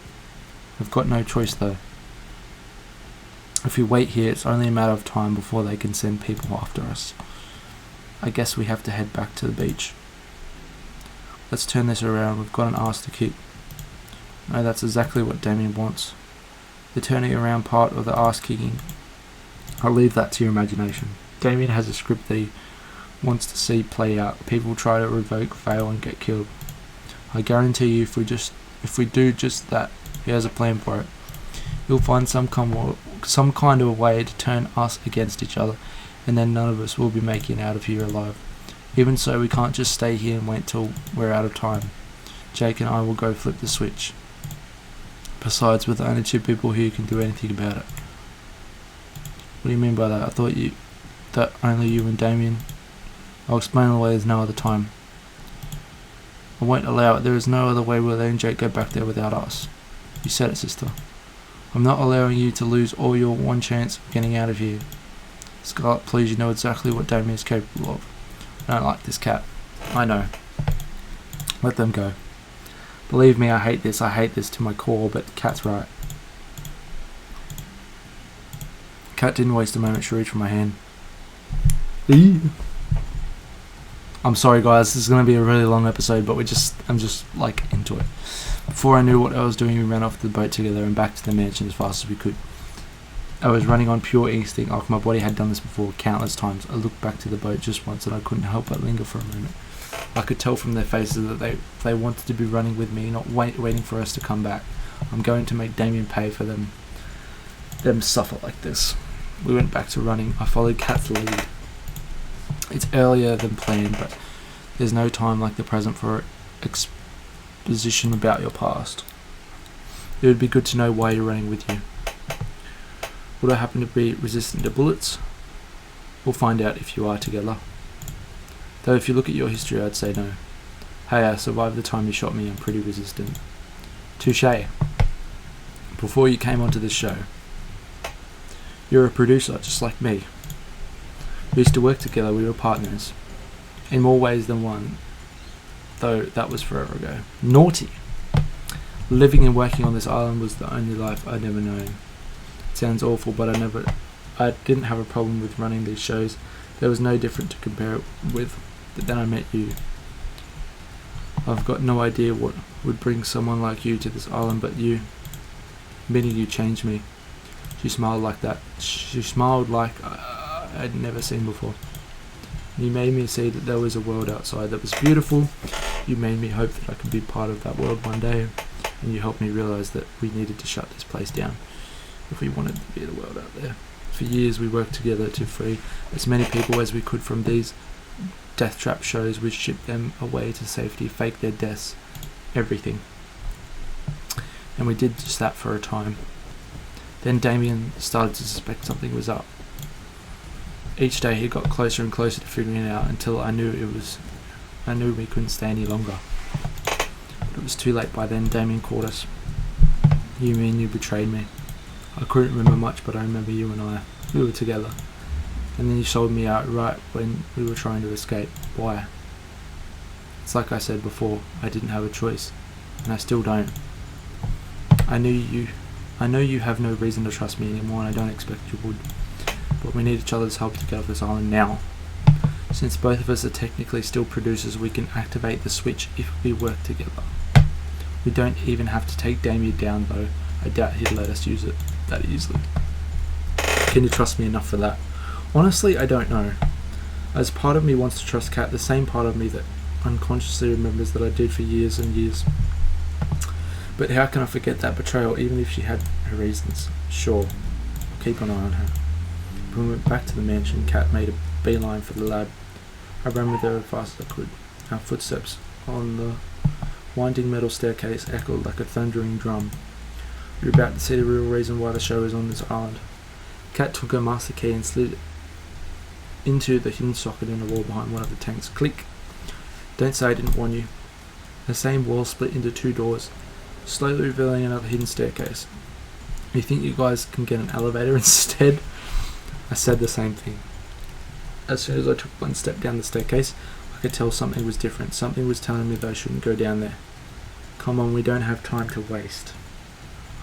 We've got no choice though. If we wait here, it's only a matter of time before they can send people after us. I guess we have to head back to the beach. Let's turn this around, we've got an ass to kick. No, that's exactly what Damien wants. The turning around part of the ass kicking. I'll leave that to your imagination. Damien has a script that he wants to see play out. People try to revoke, fail and get killed. I guarantee you if we do just that, he has a plan for it. He'll find some kind of a way to turn us against each other, and then none of us will be making it out of here alive. Even so, we can't just stay here and wait till we're out of time. Jake and I will go flip the switch. Besides, we're the only two people here who can do anything about it. What do you mean by that? I thought that only you and Damien. I'll explain away, there's no other time. I won't allow it. There is no other way we'll let Jake go back there without us. You said it, sister. I'm not allowing you to lose all your one chance of getting out of here. Scarlet, please, you know exactly what Damien is capable of. I don't like this cat. I know. Let them go. Believe me, I hate this to my core, but Cat's right. Cat didn't waste a moment to reach for my hand. I'm sorry guys, this is going to be a really long episode, but I'm just like into it. Before I knew what I was doing, we ran off the boat together and back to the mansion as fast as we could. I was running on pure instinct, like my body had done this before countless times. I looked back to the boat just once and I couldn't help but linger for a moment. I could tell from their faces that they wanted to be running with me, not waiting for us to come back. I'm going to make Damien pay for them suffer like this. We went back to running. I followed Cat's lead. It's earlier than planned, but there's no time like the present for exposition about your past. It would be good to know why you're running with you. Would I happen to be resistant to bullets? We'll find out if you are together. Though if you look at your history, I'd say no. Hey, I survived the time you shot me. I'm pretty resistant. Touché. Before you came onto this show, you're a producer just like me. We used to work together, we were partners. In more ways than one, though that was forever ago. Naughty! Living and working on this island was the only life I'd ever known. It sounds awful, but I didn't have a problem with running these shows. There was no different to compare it with. But then I met you. I've got no idea what would bring someone like you to this island, but you. Meaning you changed me. She smiled like that. She smiled like I'd never seen before. You made me see that there was a world outside that was beautiful. You made me hope that I could be part of that world one day. And you helped me realize that we needed to shut this place down if we wanted to be the world out there. For years we worked together to free as many people as we could from these death trap shows. We'd ship them away to safety, fake their deaths, everything. and we did just that for a time. Then Damien started to suspect something was up. Each day he got closer and closer to figuring it out until I knew we couldn't stay any longer. But it was too late by then. Damien caught us. You mean you betrayed me? I couldn't remember much, but I remember you and we were together. And then you sold me out right when we were trying to escape. Why? It's like I said before, I didn't have a choice, and I still don't. I know you have no reason to trust me anymore, and I don't expect you would. But we need each other's help to get off this island now. Since both of us are technically still producers, we can activate the switch if we work together. We don't even have to take Damien down though. I doubt he'd let us use it that easily. Can you trust me enough for that? Honestly, I don't know. As part of me wants to trust Kat, the same part of me that unconsciously remembers that I did for years and years. But how can I forget that betrayal, even if she had her reasons? Sure, I'll keep an eye on her. When we went back to the mansion, Kat made a beeline for the lab. I ran with her as fast as I could. Our footsteps on the winding metal staircase echoed like a thundering drum. We were about to see the real reason why the show is on this island. Kat took her master key and slid it into the hidden socket in the wall behind one of the tanks. Click! Don't say I didn't warn you. The same wall split into two doors, slowly revealing another hidden staircase. You think you guys can get an elevator instead? I said the same thing. As soon as I took one step down the staircase, I could tell something was different. Something was telling me that I shouldn't go down there. Come on, we don't have time to waste.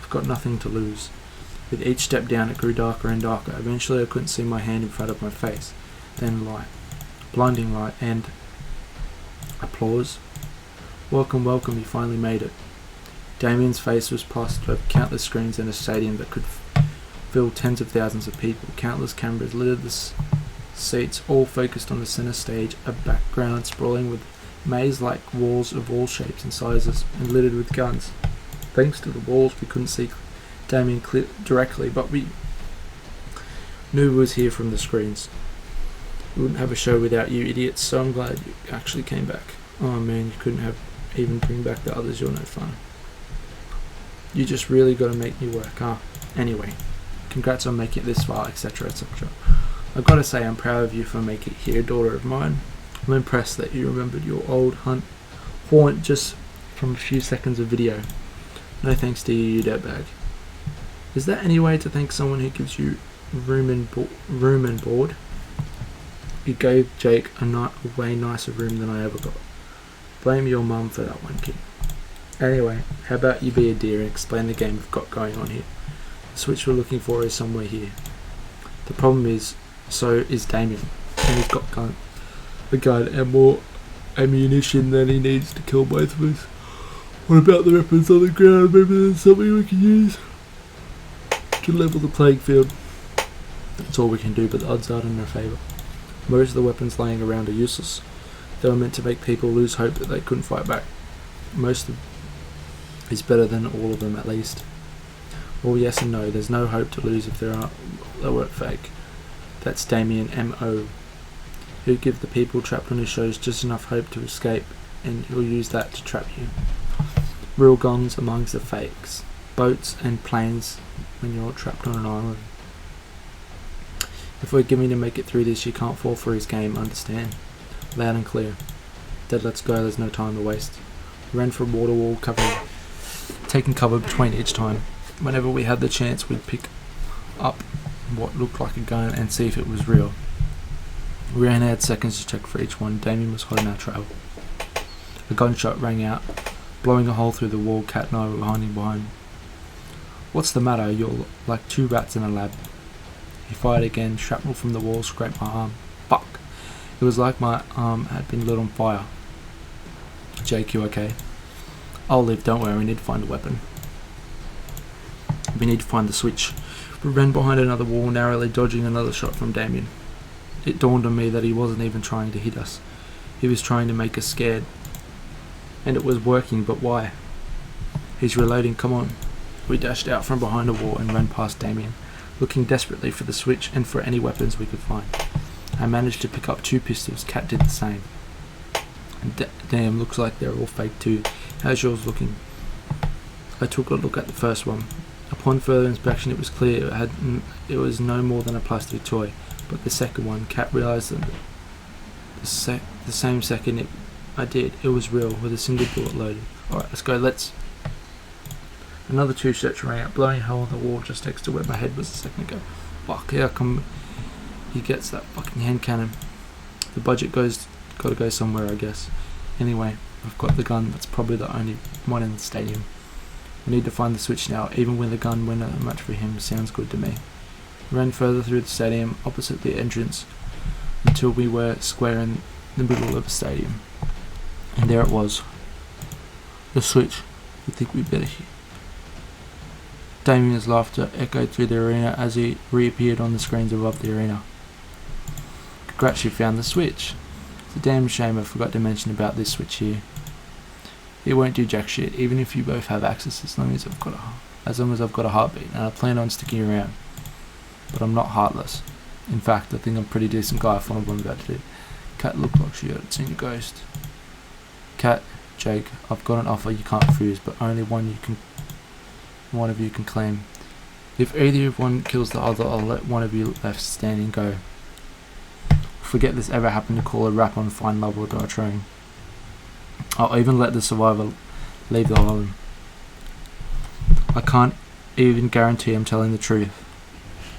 I've got nothing to lose. With each step down, it grew darker and darker. Eventually, I couldn't see my hand in front of my face. Then light. Blinding light and applause. Welcome, welcome, you finally made it. Damien's face was passed over countless screens in a stadium that could fill tens of thousands of people. Countless cameras littered the seats, all focused on the center stage, a background sprawling with maze-like walls of all shapes and sizes and littered with guns. Thanks to the walls, we couldn't see Damien directly, but we knew he was here from the screens. We wouldn't have a show without you idiots, so I'm glad you actually came back. Oh man, you couldn't have even bring back the others, you're no fun. You just really gotta make me work, huh? Anyway, congrats on making it this far, etc, etc. I've gotta say I'm proud of you for making it here, daughter of mine. I'm impressed that you remembered your old haunt just from a few seconds of video. No thanks to you, you dirtbag. Is there any way to thank someone who gives you room and board? You gave Jake a way nicer room than I ever got. Blame your mum for that one, kid. Anyway, how about you be a dear and explain the game we've got going on here? The switch we're looking for is somewhere here. The problem is, so is Damien, and he's got a gun and more ammunition than he needs to kill both of us. What about the weapons on the ground? Maybe there's something we can use to level the playing field. That's all we can do, but the odds aren't in our favour. Most of the weapons laying around are useless. They were meant to make people lose hope that they couldn't fight back. Most of is better than all of them, at least. Well, yes and no. There's no hope to lose if they weren't fake. That's Damien M.O. He'll give the people trapped on his shows just enough hope to escape, and he'll use that to trap you. Real guns amongst the fakes. Boats and planes when you're trapped on an island. If we're giving to make it through this, you can't fall for his game, understand? Loud and clear. Dead, let's go, there's no time to waste. We ran for a water wall, taking cover between each time. Whenever we had the chance, we'd pick up what looked like a gun and see if it was real. We ran out seconds to check for each one. Damien was hot in our trail. A gunshot rang out, blowing a hole through the wall. Kat and I were hiding behind. What's the matter? You're like two rats in a lab. He fired again. Shrapnel from the wall scraped my arm. Fuck. It was like my arm had been lit on fire. Jake, you okay? I'll live, don't worry, we need to find a weapon. We need to find the switch. We ran behind another wall, narrowly dodging another shot from Damien. It dawned on me that he wasn't even trying to hit us. He was trying to make us scared. And it was working, but why? He's reloading, come on. We dashed out from behind a wall and ran past Damien, looking desperately for the switch and for any weapons we could find. I managed to pick up 2 pistols. Kat did the same. And damn, looks like they're all fake too. How's yours looking? I took a look at the first one. Upon further inspection, it was clear it was no more than a plastic toy. But the second one, Kat realised that the same second I did, it was real, with a single bullet loaded. Alright, let's go. Another two shots rang out, blowing a hole in the wall just next to where my head was a second ago. Fuck, here come. He gets that fucking hand cannon. The budget gotta go somewhere, I guess. Anyway, I've got the gun. That's probably the only one in the stadium. We need to find the switch now. Even when the gun went a match for him, sounds good to me. We ran further through the stadium, opposite the entrance, until we were square in the middle of the stadium. And there it was. The switch. I think we better hear. Damien's laughter echoed through the arena as he reappeared on the screens above the arena. Congrats, you found the switch. It's a damn shame I forgot to mention about this switch here. It won't do jack shit, even if you both have access, as long as I've got a heartbeat, and I plan on sticking around. But I'm not heartless. In fact, I think I'm a pretty decent guy for what I'm about to do. Kat looked like she had seen a ghost. Kat, Jake, I've got an offer you can't refuse, but only one of you can claim. If either of one kills the other, I'll let one of you left standing go. Forget this ever happened to call a rap on Find Love or Die Trying. I'll even let the survivor leave the island. I can't even guarantee I'm telling the truth.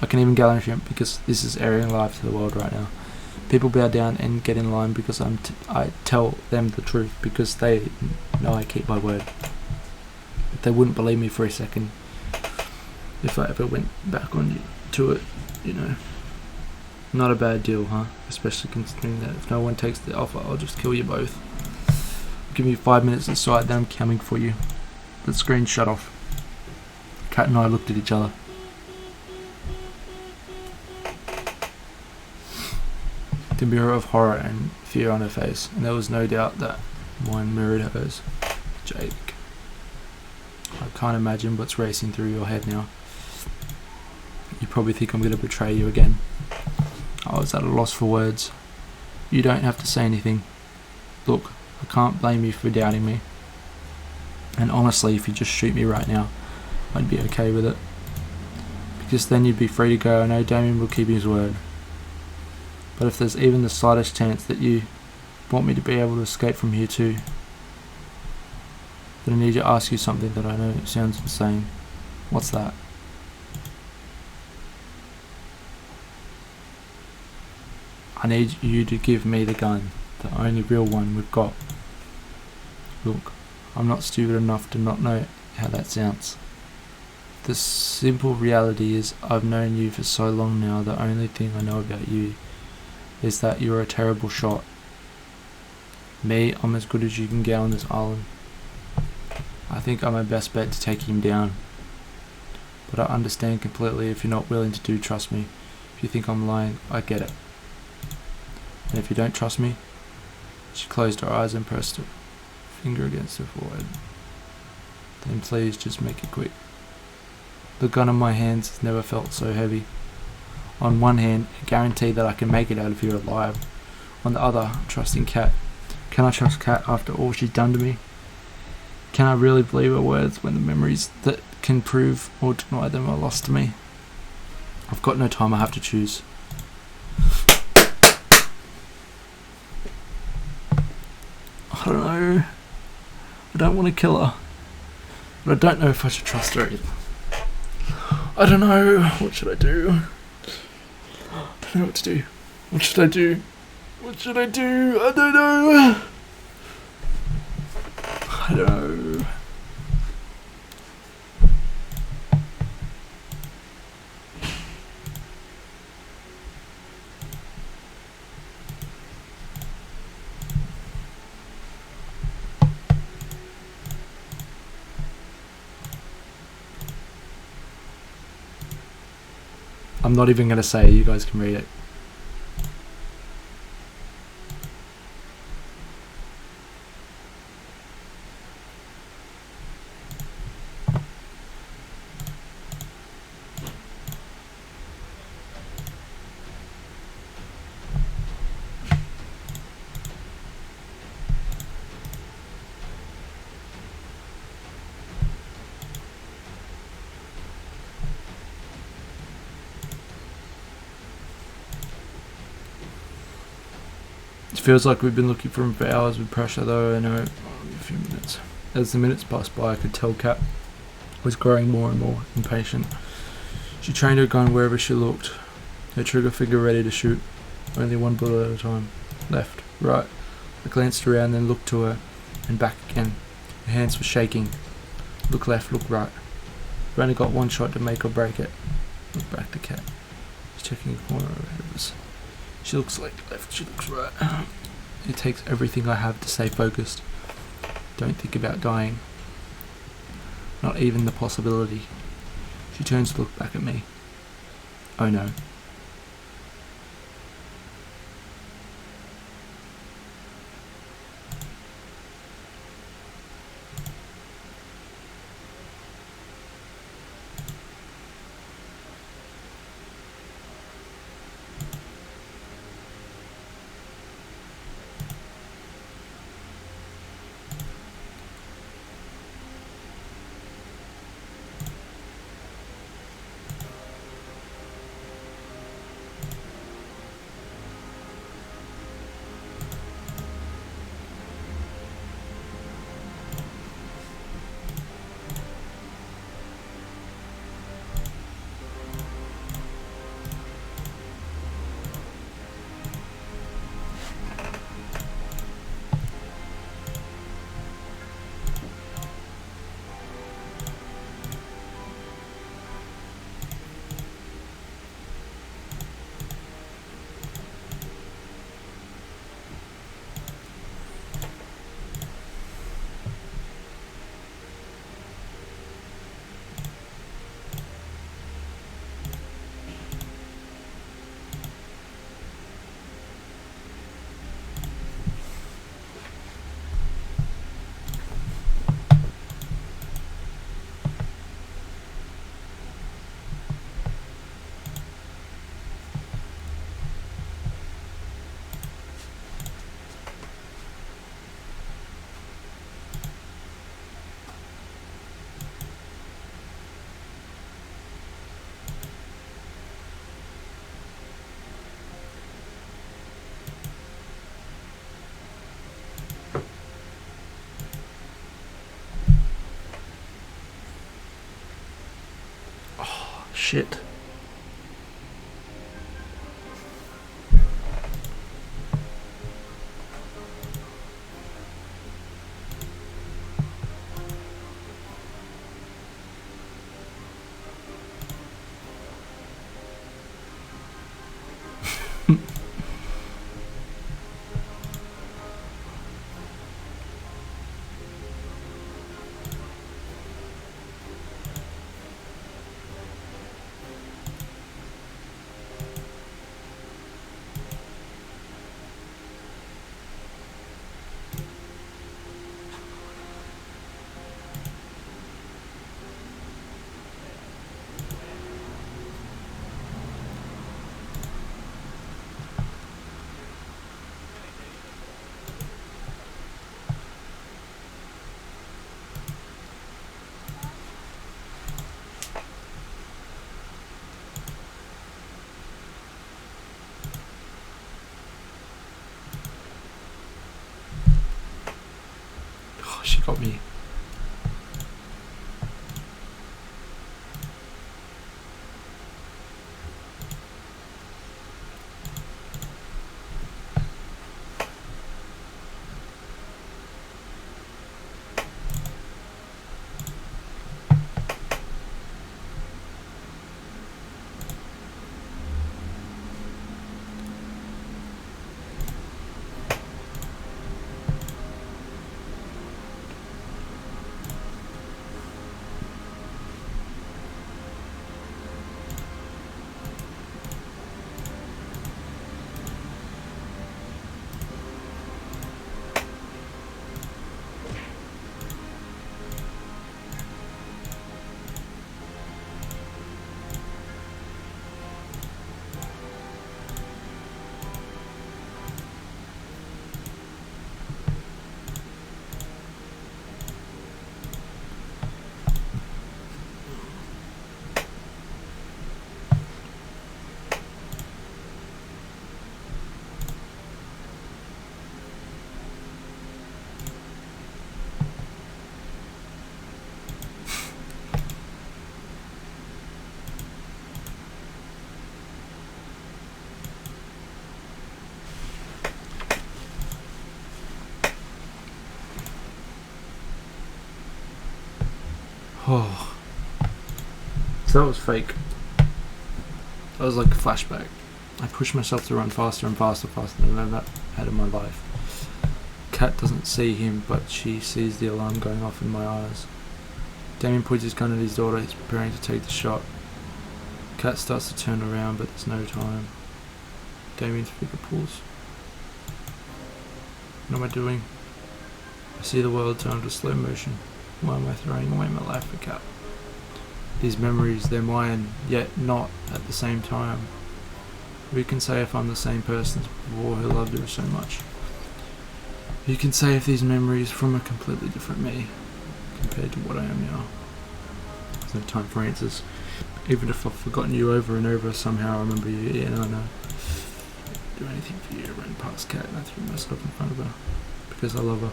I can even guarantee it because this is airing live to the world right now. People bow down and get in line because I tell them the truth, because they know I keep my word. They wouldn't believe me for a second if I ever went back on to it, you know. Not a bad deal, huh? Especially considering that if no one takes the offer, I'll just kill you both. Give me 5 minutes to decide, then I'm coming for you. The screen shut off. Kat and I looked at each other. The mirror of horror and fear on her face, and there was no doubt that mine mirrored hers. Jake. I can't imagine what's racing through your head now. You probably think I'm going to betray you again. I was at a loss for words. You don't have to say anything. Look, I can't blame you for doubting me. And honestly, if you just shoot me right now, I'd be okay with it. Because then you'd be free to go. I know Damien will keep his word. But if there's even the slightest chance that you want me to be able to escape from here too, then I need to ask you something that I know sounds insane. What's that? I need you to give me the gun, the only real one we've got. Look, I'm not stupid enough to not know how that sounds. The simple reality is I've known you for so long now, the only thing I know about you is that you're a terrible shot. Me, I'm as good as you can get on this island. I think I'm my best bet to take him down. But I understand completely if you're not willing to do, trust me. If you think I'm lying, I get it. And if you don't trust me, she closed her eyes and pressed her finger against her forehead. Then please just make it quick. The gun in my hands has never felt so heavy. On one hand, a guarantee that I can make it out of here alive. On the other, trusting Kat. Can I trust Kat after all she's done to me? Can I really believe her words when the memories that can prove or deny them are lost to me? I've got no time, I have to choose. I don't know. I don't want to kill her. But I don't know if I should trust her either. I don't know. What should I do? I don't know what to do. What should I do? What should I do? I don't know. I don't know. I'm not even going to say it, you guys can read it. It feels like we've been looking for him for hours with pressure, though. I know a few minutes. As the minutes passed by, I could tell Kat was growing more and more impatient. She trained her gun wherever she looked, her trigger finger ready to shoot, only one bullet at a time. Left, right. I glanced around, then looked to her, and back again. Her hands were shaking. Look left, look right. I've only got one shot to make or break it. Look back to Kat. She's checking the corner ahead of us. She looks like left, she looks right. It takes everything I have to stay focused. Don't think about dying. Not even the possibility. She turns to look back at me. Oh no. Shit. She got me. So that was fake. That was like a flashback. I pushed myself to run faster and faster than I've ever had in my life. Kat doesn't see him, but she sees the alarm going off in my eyes. Damien points his gun at his daughter. He's preparing to take the shot. Kat starts to turn around, but there's no time. Damien's finger pulls. What am I doing? I see the world turn to slow motion. Why am I throwing away my life for Kat? These memories, they're mine, yet not at the same time. Who can say if I'm the same person as before who loved her so much? Who can say if these memories from a completely different me compared to what I am now? There's no time for answers. Even if I've forgotten you over and over, somehow I remember you. Yeah, I know. I'd do anything for you. I ran past Kat and I threw myself in front of her because I love her.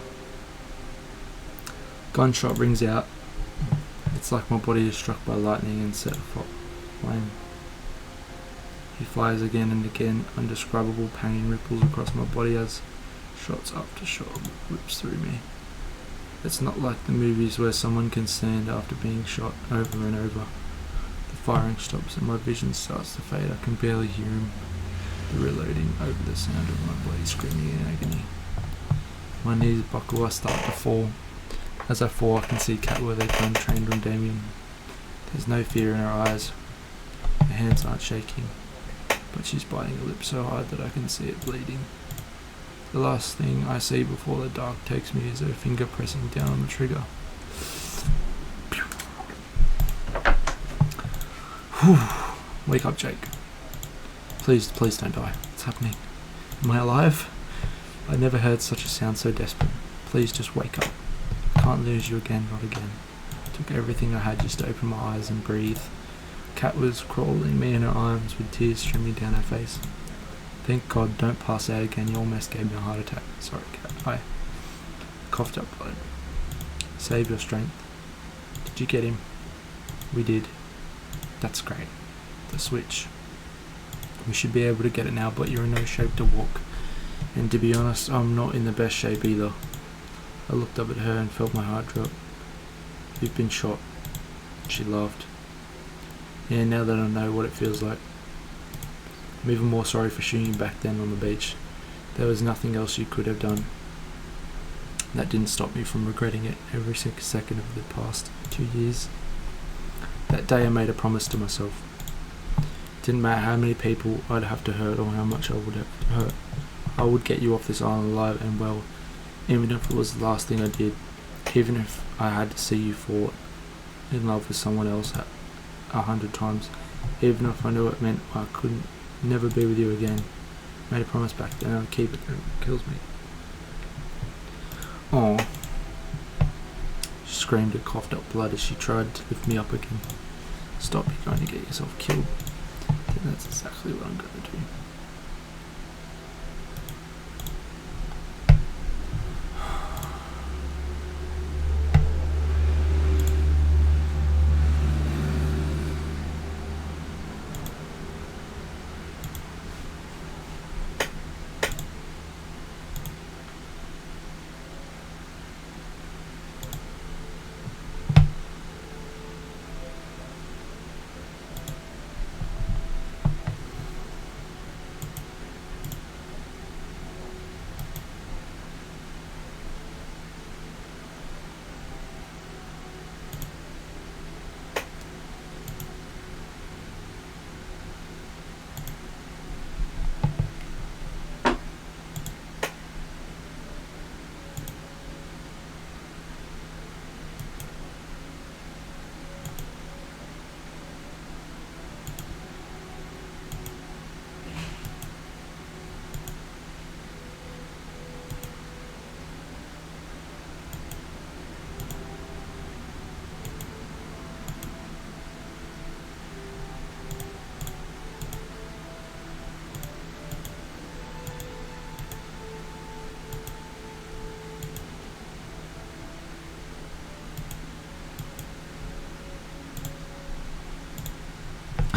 Gunshot rings out. It's like my body is struck by lightning and set aflame. He fires again and again. Undescribable pain ripples across my body as shots after shot whips through me. It's not like the movies where someone can stand after being shot over and over. The firing stops and my vision starts to fade. I can barely hear him. The reloading over the sound of my body screaming in agony. My knees buckle. I start to fall. As I fall, I can see Kat with her gun trained on Damien. There's no fear in her eyes. Her hands aren't shaking, but she's biting her lip so hard that I can see it bleeding. The last thing I see before the dark takes me is her finger pressing down on the trigger. Wake up, Jake. Please don't die. What's happening? Am I alive? I never heard such a sound so desperate. Please just wake up. I can't lose you again, not again. I took everything I had just to open my eyes and breathe. Kat was crawling me in her arms with tears streaming down her face. Thank God, don't pass out again. You almost gave me a heart attack. Sorry, Kat. I coughed up blood. Save your strength. Did you get him? We did. That's great. The switch. We should be able to get it now, but you're in no shape to walk. And to be honest, I'm not in the best shape either. I looked up at her and felt my heart drop. You've been shot. She laughed. Yeah, now that I know what it feels like. I'm even more sorry for shooting you back then on the beach. There was nothing else you could have done. That didn't stop me from regretting it every second of the past 2 years. That day I made a promise to myself. Didn't matter how many people I'd have to hurt or how much I would have to hurt. I would get you off this island alive and well, even if it was the last thing I did. Even if I had to see you fall in love with someone else 100 times. Even if I knew it meant I couldn't never be with you again. Made a promise back then, I'd keep it. It kills me. Oh, she screamed and coughed up blood as she tried to lift me up again. Stop, you're going to get yourself killed. I think that's exactly what I'm going to do.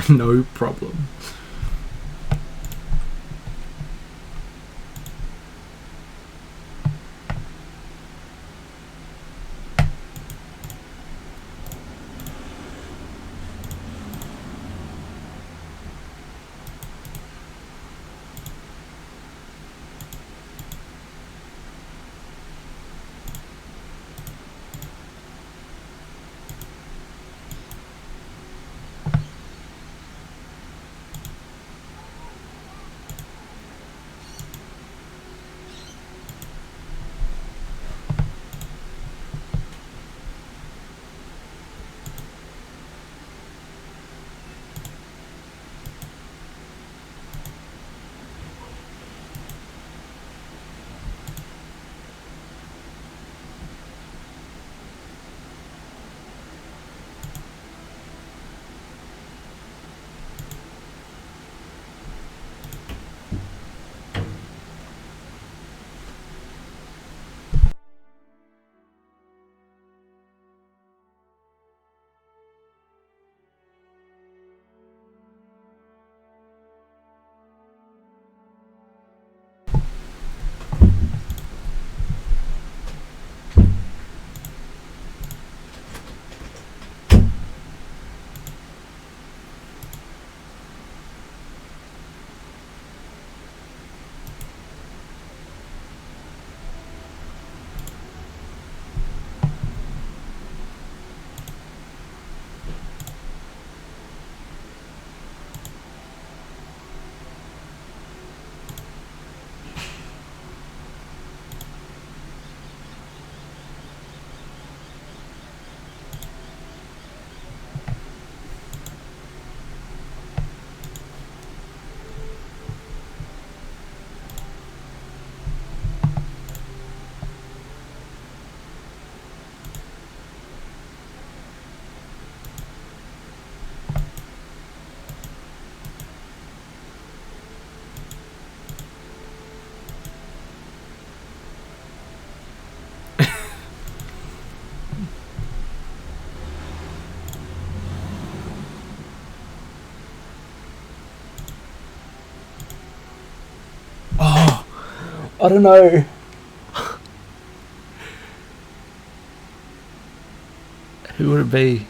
No problem. I don't know. Who would it be?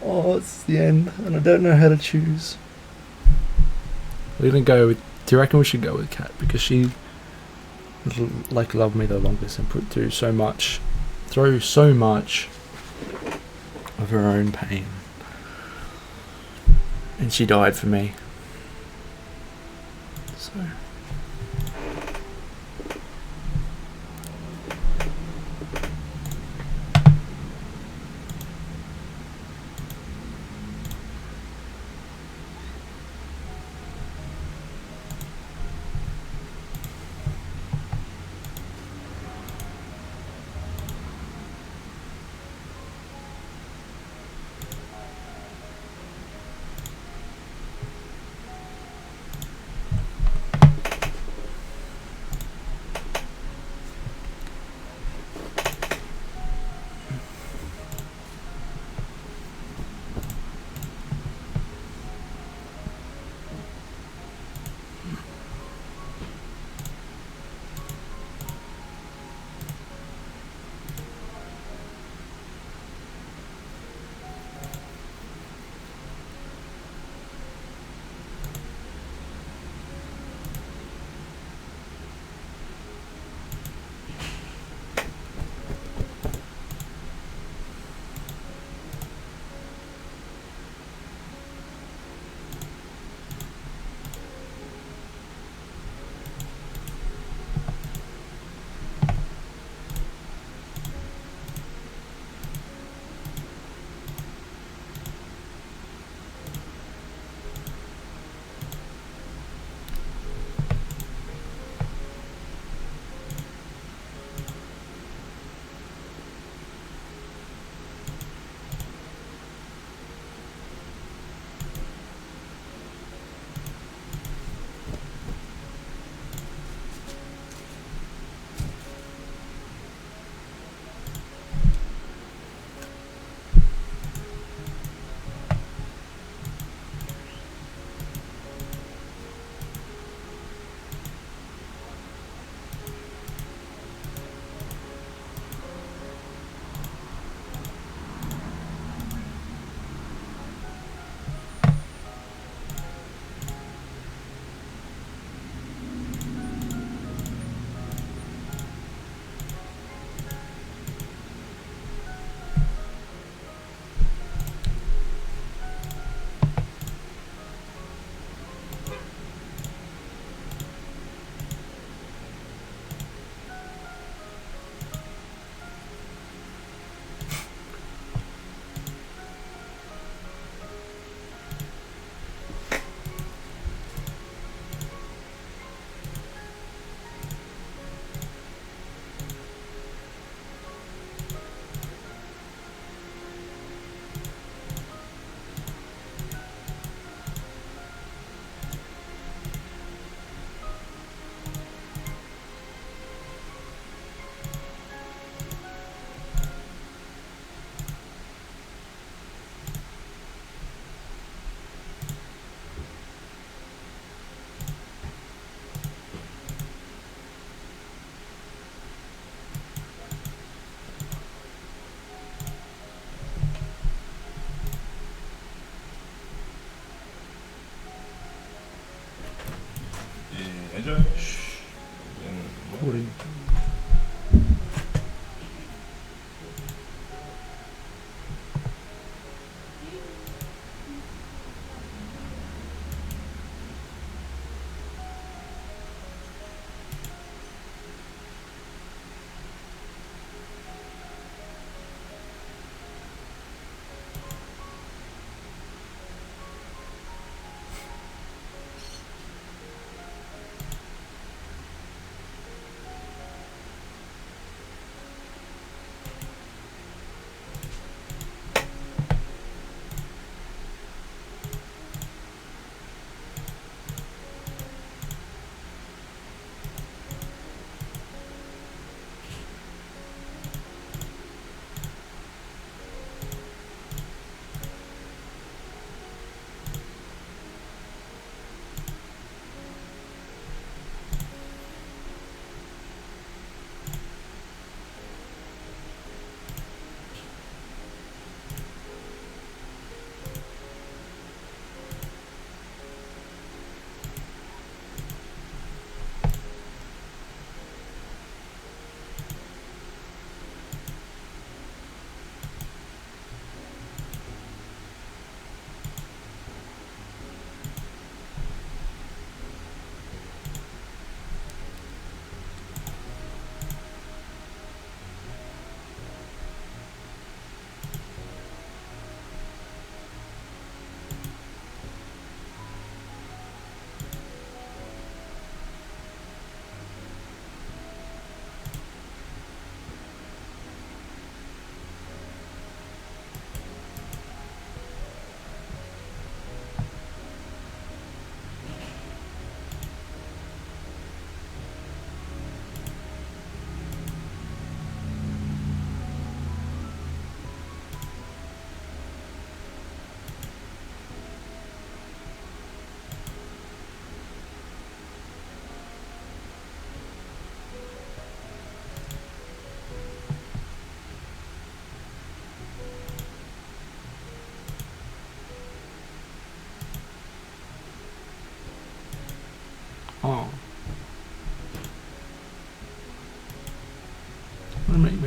Oh, it's the end, and I don't know how to choose. We're gonna go with. Do you reckon we should go with Kat, because she like loved me the longest and put through so much of her own pain, and she died for me. So. Recording.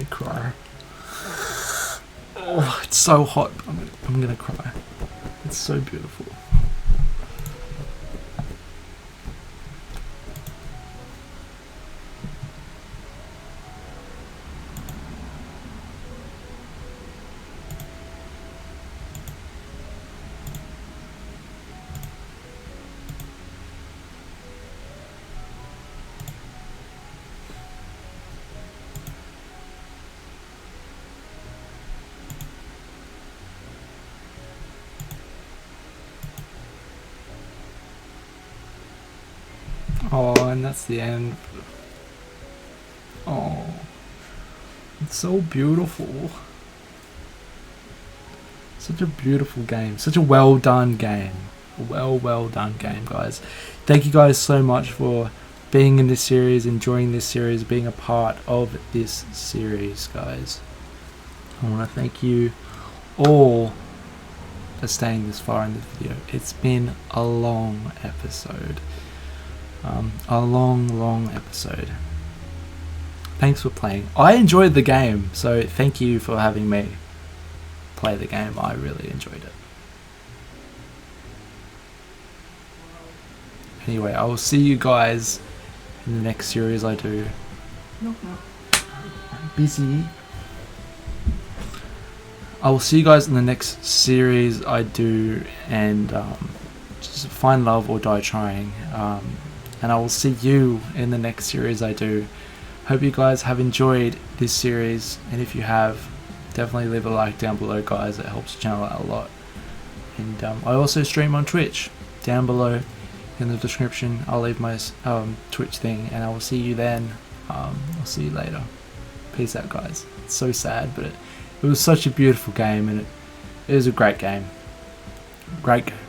me cry. Oh, it's so hot. I'm gonna cry. It's so beautiful. Oh, and that's the end. Oh, it's so beautiful. Such a beautiful game. Such a well done game. Well done game, guys. Thank you guys so much for being in this series, enjoying this series, being a part of this series, guys. I want to thank you all for staying this far in this video. It's been a long episode. A long episode. Thanks for playing. I enjoyed the game, so thank you for having me play the game. I really enjoyed it. Anyway, I will see you guys in the next series I do. I'm busy. I will see you guys in the next series I do, and just find love or die trying. And I will see you in the next series I do. Hope you guys have enjoyed this series, and if you have, definitely leave a like down below, guys. It helps the channel out a lot. And I also stream on Twitch. Down below in the description I'll leave my Twitch thing, and I will see you then. I'll see you later. Peace out, guys. It's so sad, but it was such a beautiful game, and it was a great game. Great game.